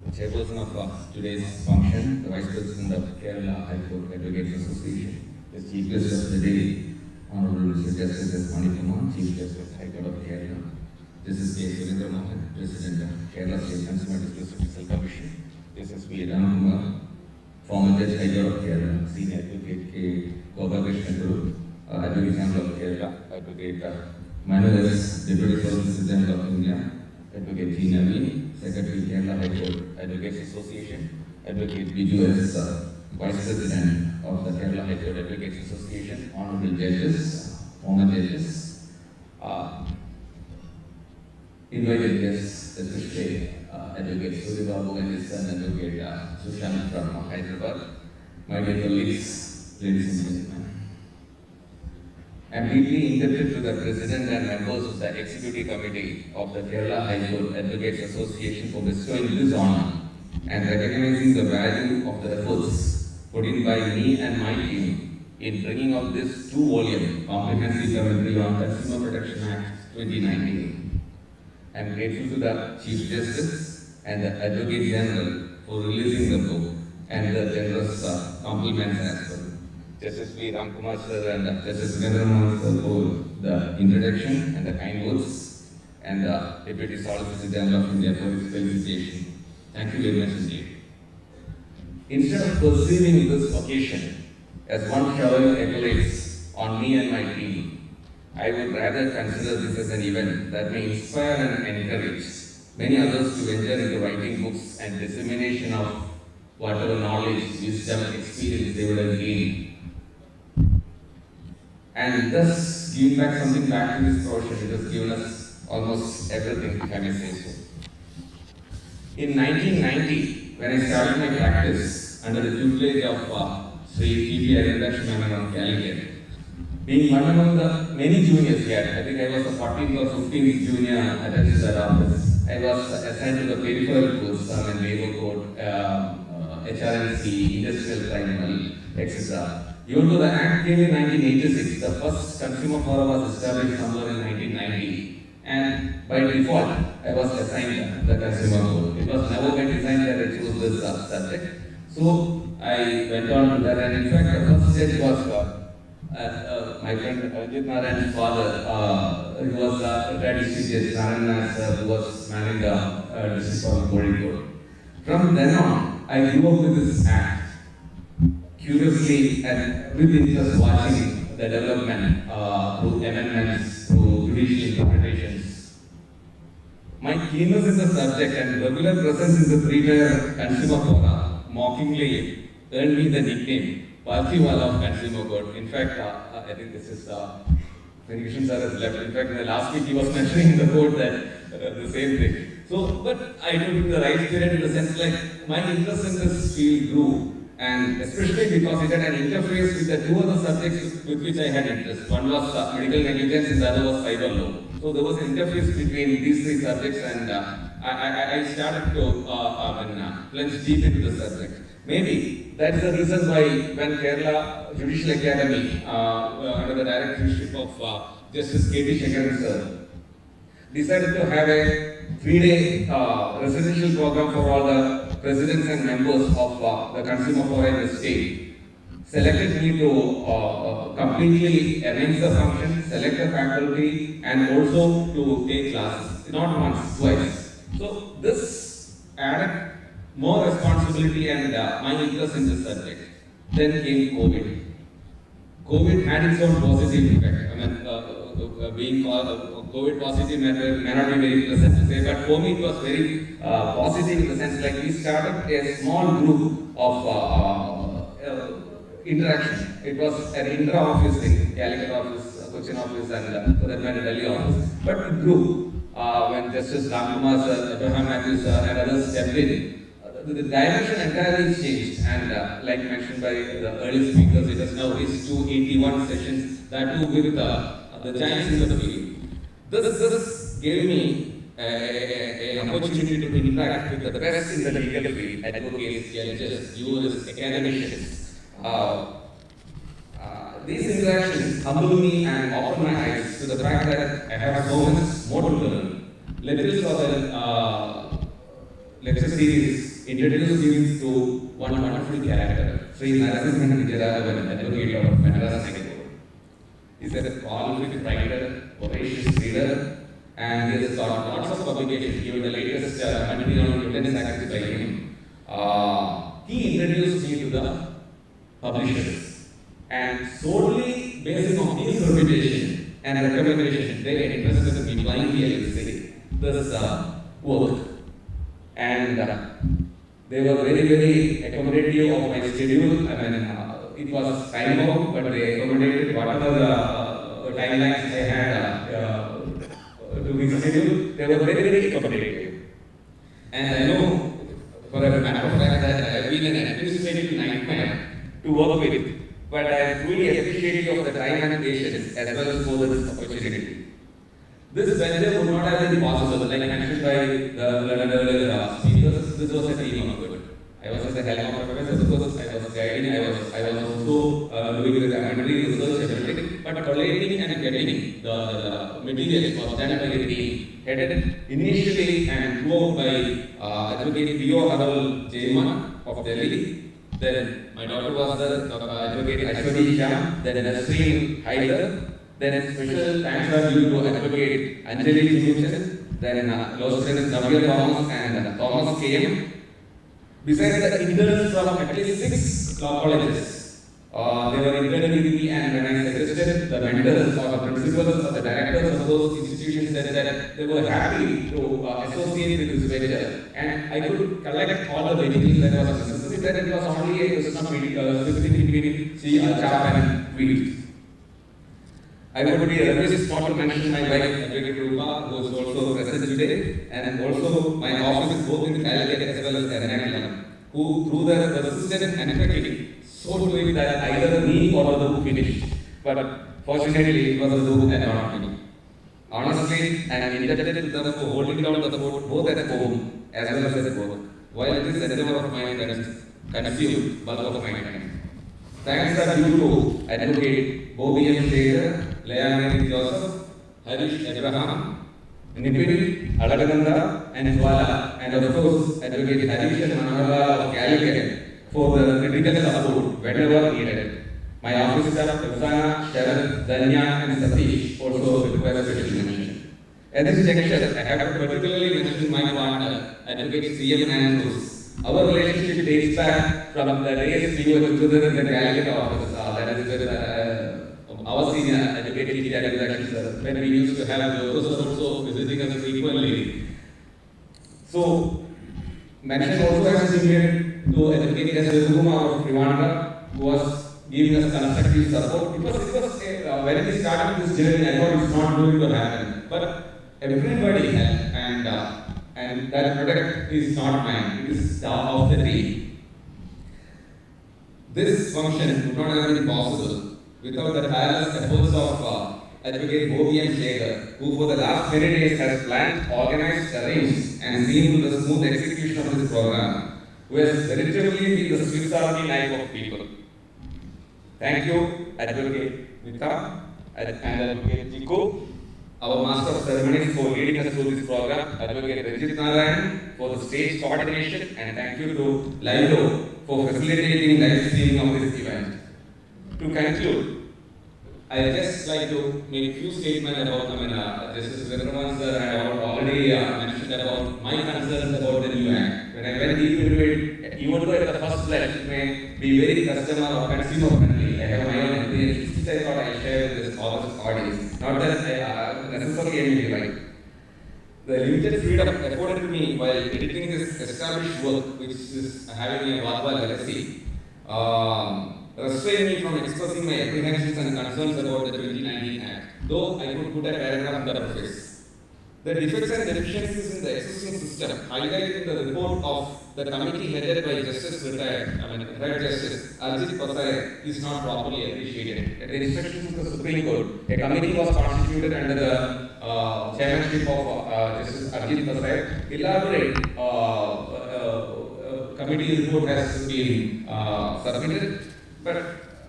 The chairperson of today's function, the Vice President of Kerala High Court Advocates Association, the Chief Justice of the day, Honorable Mr. Justice S. Kumar, Chief Justice High Court of Kerala, Justice K. Surendra Mohan, President of Kerala State Consumer Disposal Commission, Justice P. Ramkumar, former Judge High Court of Kerala, Senior Advocate K. Gopalakrishnan, Advocate General of Kerala, Advocate Manu S. Deputy Solicitor General of India, Advocate G. Naveen, Secretary Kerala High Court Advocates Association, Advocate Biju S. Vice President of the Kerala High Court Advocates Association, Honorable Judges, former Judges, invited guests, especially Advocate Suribabu and his son, Advocate Sushant from Hyderabad, my dear colleagues, ladies and gentlemen. I am deeply indebted to the President and members of the Executive Committee of the Kerala High Court Advocates Association for bestowing this honor and recognizing the value of the efforts put in by me and my team in bringing out this two-volume comprehensive commentary on Consumer Protection Act 2019. I am grateful to the Chief Justice and the Advocate General for releasing the book and the generous compliments as well. Justice P. Ramkumar sir and Justice Surendra Mohan sir for the introduction and the kind words, and the Deputy Solicitor General of India for his felicitation. Thank you very much indeed. Instead of perceiving this occasion as one showering accolades on me and my team, I would rather consider this as an event that may inspire and encourage many others to enter into writing books and dissemination of whatever knowledge, wisdom, experience they would have gained, and thus giving back something back to this profession. It has given us almost everything, if I may say so. In 1990, when I started my practice under the tutelage of Sri T.B. Arindakshmi of Calicut, being one among the many juniors here, I think I was the 14th or 15th junior attached to that office. I was assigned to the peripheral course, labor code, HRNC, industrial tribunal, etc. Even though the Act came in 1986, the first consumer forum was established somewhere in 1990, and by default, I was assigned the consumer code. It was never by design that I chose this subject. So I went on to that, and in fact, the first stage was my friend Ajit Narayan's father, he was a retired Narayan who was managing the district of Wadhwa. From then on, I grew up with this act, curiously and with interest watching the development through amendments, through judicial interpretations. My keenness in the subject and regular presence in the three-tier consumer fora mockingly earned me the nickname Palkiwala of Consumer Code. In fact, I think this is Venkateswaran sir has left. In fact, in the last week he was mentioning in the code that the same thing. So, but I took it the right spirit in the sense like my interest in this field grew, and especially because it had an interface with the two other subjects with which I had interest. One was medical negligence and the other was cyber law. So there was an interface between these three subjects, and I started to plunge deep into the subject. Maybe that is the reason why when Kerala Judicial Academy, under the directorship of Justice K.T. Shekaran sir, decided to have a 3-day residential program for all the presidents and members of the consumer forum in the state, selected me to completely arrange the function, select the faculty, and also to take classes, not once, twice. So this added more responsibility and my interest in this subject. Then came COVID. COVID had its own positive effect. I mean, being called COVID positive may not be very pleasant to say, but for me it was very positive in the sense like we started a small group of interaction. It was an intra-office thing, Calicut office, Cochin office, and for that matter Delhi office. But it grew when Justice Ramkumar sir, Abraham Matthews sir, and others stepped in. The dimension entirely changed, and like mentioned by the early speakers, it has now reached 281 sessions, that too with the giants in the field. This gave me an opportunity to interact with the best in the legal field, advocates, judges, jurists, academicians. These interactions humble me and open my eyes to the fact that I have so much more to learn. Lectures for the lecture series introduced me to one wonderful character, Sri Narasimhan Vijayaraghavan, advocate of Madras High Court. He is a prolific writer, voracious reader, and he has got lots of publications. Even the latest commentary on Newton's Acts by him. He introduced me to the publishers, and solely based on his reputation and recommendation, they were interested in me blindly, I will say, this work. And they were very, very accommodative of my schedule. I mean, it was time bound, but they accommodated whatever the timelines I had to be scheduled. They were very, very accommodative. And I know, for a matter of fact, that I have been an administrative nightmare to work with, but I am truly appreciative of the time and patience as well as for this opportunity. This venture would not have been possible, like mentioned by the earlier speakers. This was a team effort. I was at the helm of professor because I was guiding, I was also doing the commentary, research, everything. But collating and getting the material was done by a team headed initially and throughout by Advocate P.O. Aral Jaiman of Delhi. Then my daughter was the Advocate Ashwani Sham, then Nasreen Haider. Then special thanks are due to Advocate Anjali Jimuchan, then Law Students Navya Thomas and Thomas K.M. Besides the interns from at least 6 law colleges, they were interning with me, and when I suggested the mentors or the principals or the directors of those institutions said that they were happy to associate with this venture, and I could collect all the vehicles that was necessary. That it was only a question of specifically between chaff and wheat. I would be remiss not to mention my wife, Advocate Rupa, who is also present today, and also my office both in Calicut as well as Ernakulam, who through their persistence and effectively so doing that either me or the book finished. But fortunately, it was the book and not me. Honestly, I am indebted to them for holding down the fort both at home as well as at work, while this endeavor of mine consumed bulk of my time. Thanks are due to Advocate Bobby M. Taylor, Leanne Joseph, Harish Abraham, Nipin, Alagananda, and Jwala, and of course, Advocate Harish and Manala of Calicut for the critical support whenever needed. My office staff, Rosanna, Sharon, Danya, and Satish also require special mention. At this juncture, I have to particularly mention my partner, Advocate C.M. Andrews. Our relationship dates back from the days we were together in the Calicut office, that is with our senior Advocate T.T. Advocate, when we used to have those also visiting us frequently. So, mention also has been made to Advocate S. Kumar of Rwanda, who was giving us constructive support. It was when we started this journey, I thought it's not going to happen. But everybody helped, and that product is not mine, it is of the team. This function would not have been possible without the tireless efforts of Advocate Bobby M. Shaker, who for the last many days has planned, organized, arranged, and seen to the smooth execution of this program, who has veritably been the Swiss Army knife of people. Thank you, Advocate Vita and Advocate Chico, our Master of Ceremonies, for leading us through this program, Advocate Rajit Narayan for the stage coordination, and thank you to LiveLaw for facilitating live streaming of this event. To conclude, I would just like to make a few statements about, Justice Vendraman sir had already mentioned about my concerns about the new act. When I went deep into it, even though at the first blush it may be very customer or consumer friendly, I have my own experience, which I thought I share with this audience. Not that I necessarily am in right. The limited freedom afforded to me while editing this established work, which is having a Wadhwa legacy, restrained me from expressing my apprehensions and concerns about the 2019 Act, though I could put a paragraph in the preface. The defects and deficiencies in the existing system highlighted in the report of the committee headed by retired Justice Arjit Pasaya is not properly appreciated. At the instructions of the Supreme Court, a committee was constituted under the chairmanship of Justice Arjit Pasaya. Elaborate committee report has been submitted. But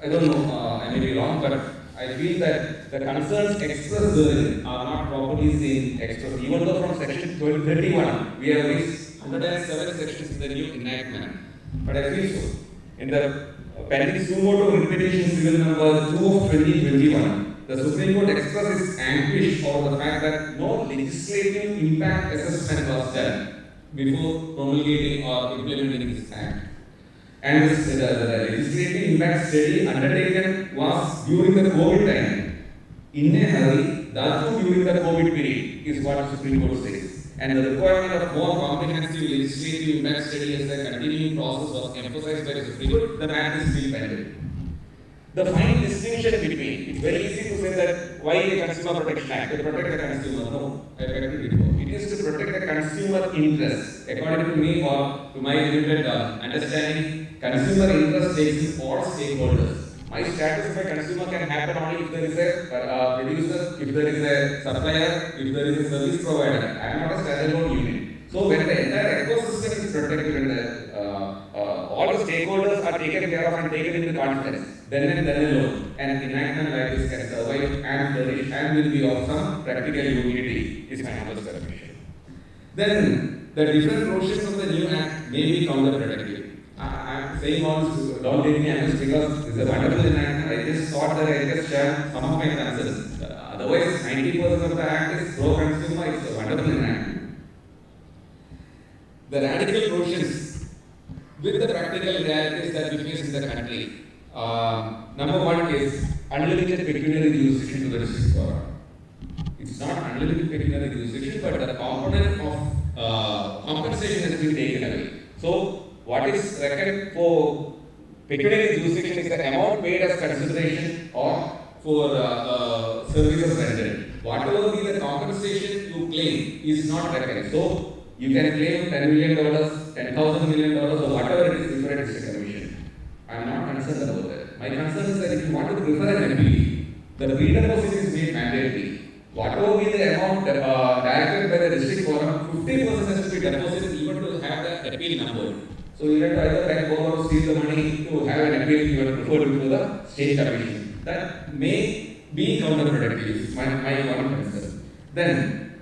I don't know, I may be wrong, but I feel that the concerns expressed therein are not properly seen expressed. Even though from section 31, we have reached 107 sections in the new enactment. But I feel so. In the pending sumo motu repetition civil number 2 of 2021, the Supreme Court expressed its anguish over the fact that no legislative impact assessment was done before promulgating or implementing this act. And the legislative impact study undertaken was during the COVID time. In a hurry, that too during the COVID period is what the Supreme Court says. And the requirement of more comprehensive legislative impact study as a continuing process was emphasized by the Supreme Court. The matter is still pending. The fine distinction between, it's very easy to say that why a Consumer Protection Act, to protect the consumer. No, I read it before. It is to protect the consumer interest. According to me or to my limited understanding, consumer interest takes in all stakeholders. My status of a consumer can happen only if there is a producer, if there is a supplier, if there is a service provider. I am not a standalone unit. So when the entire ecosystem is protected and all the stakeholders are taken care of and taken into confidence, then and then alone, an enactment like this can survive and flourish and will be of some practical utility, is my humble submission. Then, the different provisions of the new act may be counterproductive. I am saying all this, don't take me amiss, because this is a wonderful enactment. I just thought that I just share some of my concerns. Otherwise, 90% of the act is pro-consumer, it's a wonderful enactment. The radical provisions with the practical realities that we face in the country. Number one is unlimited pecuniary jurisdiction to the district court. It's not unlimited pecuniary jurisdiction, but the component of compensation has been taken away. So, what is reckoned for pecuniary jurisdiction is the amount paid as consideration or for services rendered. Whatever be the compensation you claim is not recognized. So you can claim $10 million, $10,000 million, or whatever it is before a district commission. I am not concerned about that. My concern is that if you want to prefer an appeal, the pre-deposit is made mandatory. Whatever be the amount directed by the district forum, 50% has to be deposited even to have the appeal number. So you have to either bank over or steal the money to have an appeal you have preferred before the state commission. That may be counterproductive, my one concern. Then,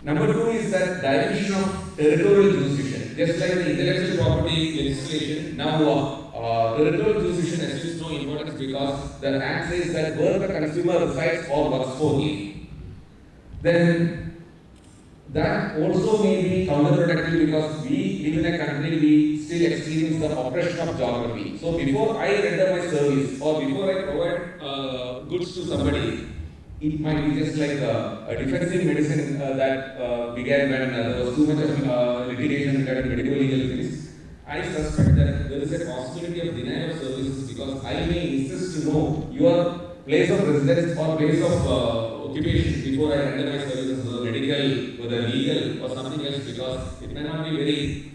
number 2 is that dilution of territorial jurisdiction. Just like the intellectual property legislation, now territorial jurisdiction assumes no importance because the Act says that where the consumer resides or works for him. Then that also may be counterproductive because we live in a country, we still experience the oppression of geography. So before I render my service or before I provide goods to somebody, it might be just like a defensive medicine that began when there was too much of litigation regarding medical legal things. I suspect that there is a possibility of denial of services because I may insist to know your place of residence or place of occupation before I render my services, whether medical, whether legal or something else, because it may not be very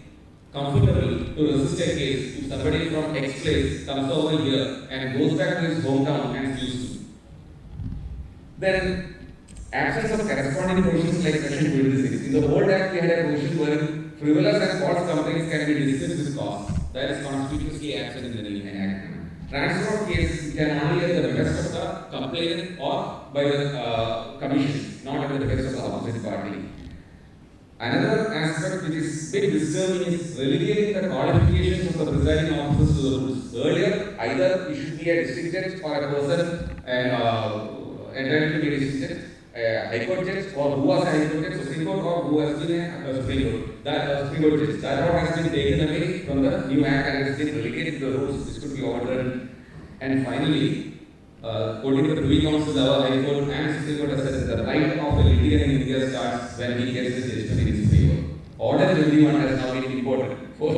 comfortable to resist a case if somebody from X place comes over here and goes back to his hometown and is used to. Then, absence of corresponding provisions like Section 26. In the old Act, we had a provision where frivolous and false complaints can be dismissed with cause. That is conspicuously absent in the new Act. Transfer of case can only at the request of the complainant or by the commission, not at the request of the opposite party. Another aspect which is big disturbing is relegating the qualifications of the presiding officers to the rules. Earlier, either it should be a district judge or a person entitled to be a district judge, a high court judge, or who was a high court judge, Supreme Court, or who has been a Supreme Court. That Supreme Court judge. That law has been taken away from the new Act and has been relegated to the rules. This could be overturned. And finally, according to the Privy Council, our High Court and Supreme Court has said that the right of a litigant in India starts when he gets the judgment in his favor. Order 21 has now been imported for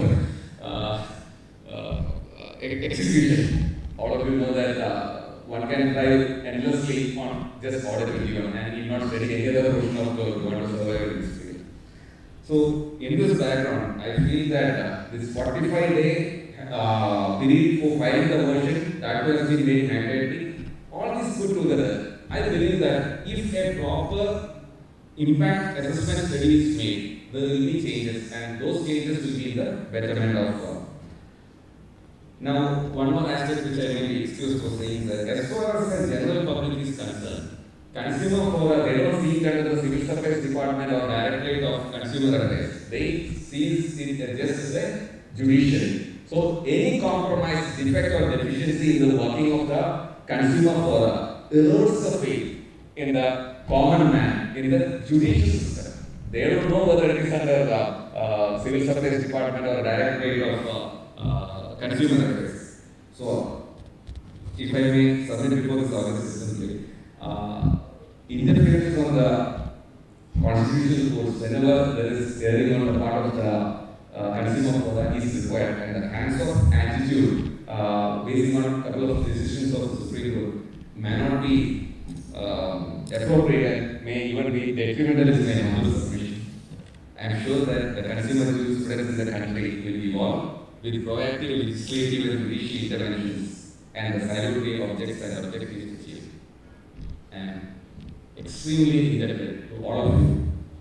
execution. All of you know that one can drive endlessly on just Order 21 and need not study any other portion of the law to survive in this field. So, in this background, I feel that this 45-day period for filing the version that has been made mandatory, all this put together, I believe that if a proper impact assessment study is made, there will be changes and those changes will be in the betterment of Now, one more aspect which I may be excused for saying that as far as the general public is concerned, consumer forum, they don't see it under the Civil Supplies Department or Directorate of Consumer Affairs. They see it just as a judiciary. So, any compromise, defect or deficiency in the working of the consumer forum erodes the faith in the common man, in the judicial system. They don't know whether it is under the Civil Supplies Department or Directorate of Consumer Affairs. So, if I may submit before this organization, interference on the constitutional courts, whenever there is erring on the part of the consumer forum is required, and the hands-off attitude based on a couple of decisions of the Supreme Court may not be appropriate and may even be detrimental to my humble submission. I am sure that the consumer jurisprudence in the country will evolve with proactive legislative and judicial interventions and the salutary objects and objectives achieved. I am extremely indebted to all of you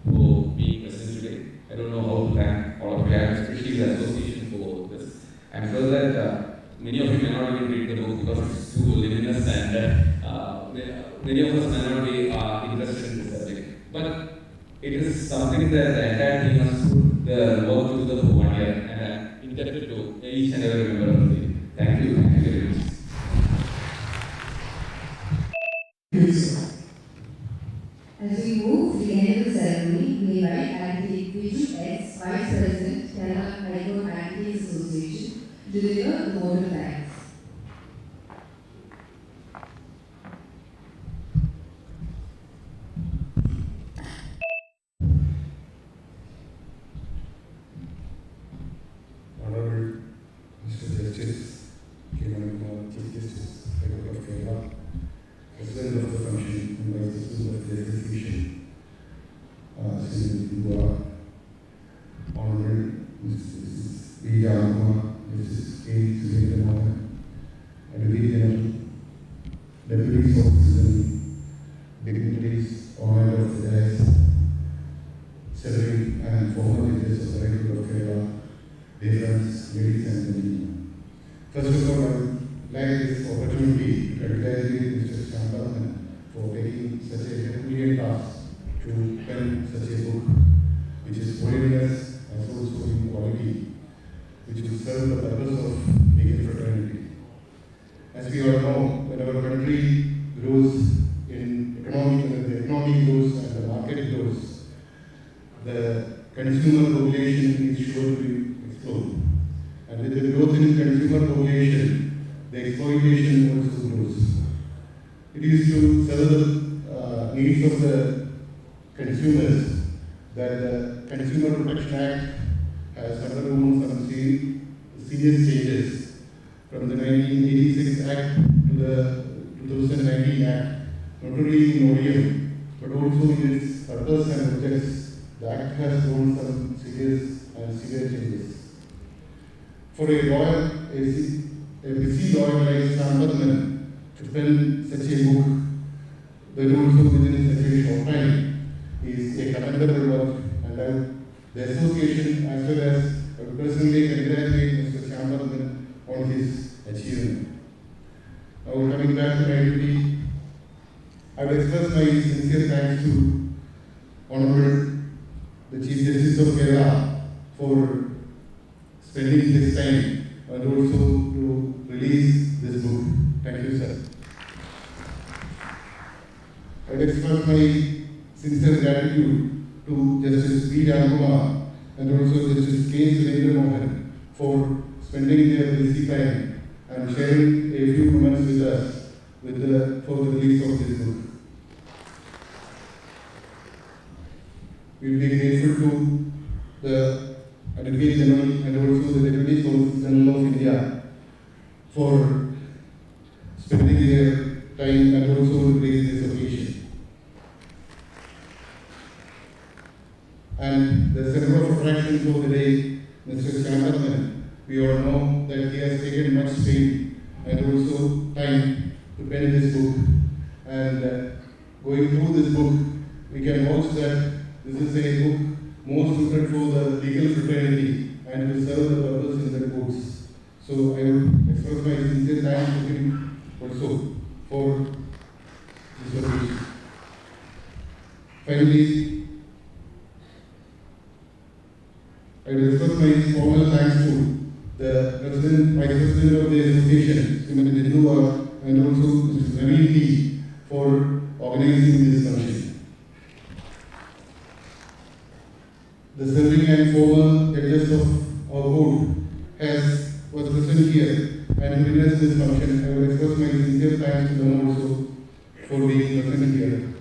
for being present today. I don't know how to thank all of you, especially the association for this. I am sure that many of you may not even read the book because it's too luminous and many of us may not be interested in this subject. But it is something that the entire team has put the work together for 1 year, and I am indebted to each and every member of the team. Thank you very much. As we move to the end of the ceremony, we invite Advocate Viju S, Vice President, Kerala High Court Advocates Association, to deliver the vote of thanks. Honorable Mr. Justice, Chief Justice, High Court of Kerala, President of deputies of citizen, dignitaries, honored of the dais, several and former judges of the High Court of Kerala, dear friends, ladies and gentlemen. First of all, I would like this opportunity to congratulate Mr. Shantaman for taking such a Herculean task to pen such a book, which is voluminous and also in quality, which will serve the purpose of legal fraternity. As we all know, when our country grows in economy, when the economy grows and the market grows, the consumer population is sure to explode. And with the growth in consumer population, the exploitation also grows. It is to serve the needs of the consumers that the Consumer Protection Act has undergone some serious changes from the 1986 Act to the 2019 Act, not only in ODM, but also in its purpose and objects. The Act has shown some serious and severe changes. For a lawyer, a busy lawyer like Shantaman to pen such a book, but also within such a short time, is a commendable work, and the association as well as I would personally congratulate Mr. Shantaman on his achievement. Now coming back to my duty, I will express my sincere thanks to Honorable the Chief Justice of Kerala for spending this time and also to release this book. Thank you, sir. I will express my sincere gratitude to Justice B. Kumar and also Justice K. Surendra for spending their busy time and sharing a few moments with us for the release of this book. We will be grateful to the Advocate General and also the Deputy Solicitor General of India for spending their time and also to raise this occasion. And the center of attraction for the day, Mr. Shantaman, we all know that he has taken much pain and also time to pen this book. And going through this book, we can vouch that this is a book most suited for the legal fraternity and will serve the purpose in the courts. So I would express my sincere thanks to him also for this occasion. Finally, I will express my formal thanks to the Vice President of the Association, Srimati Wadhwa, and also Mr. Naveen P. for organizing this function. The serving and former judges of our board was present here and witnessed this function. I will express my sincere thanks to them also for being present here.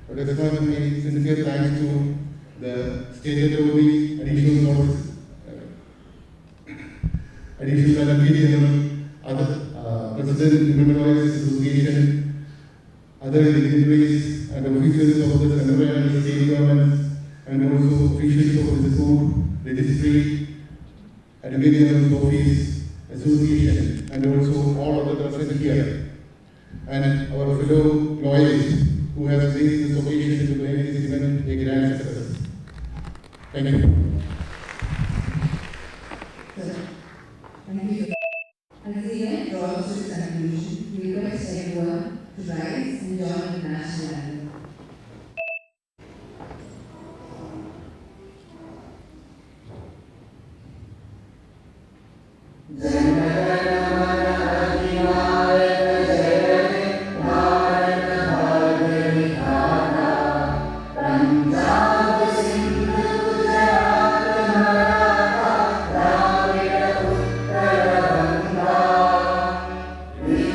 I will express my sincere thanks to the State Attorney, Additional Advocate General, other President, Human Rights Association, other dignitaries and officers of the central and state governments, and also officials of the court, registry, Advocate General's office, association, and also all of the present here, and our fellow lawyers who have raised this occasion to make this event a grand success. Thank you. Thank you. As the event draws to its conclusion, we request everyone to rise and join the national anthem.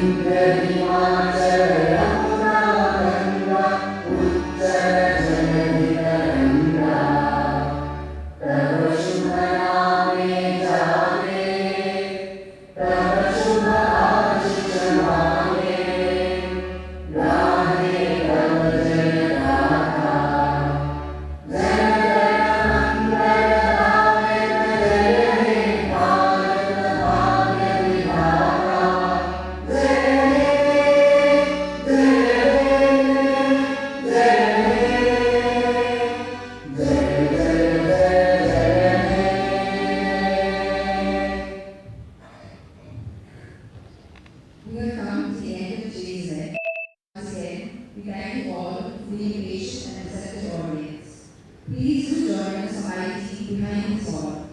Indra Himachal Yamuna Ganga We have come to the end of today's event. Once again, we thank you all for being patient and receptive audience. Please do join us on IT behind this wall.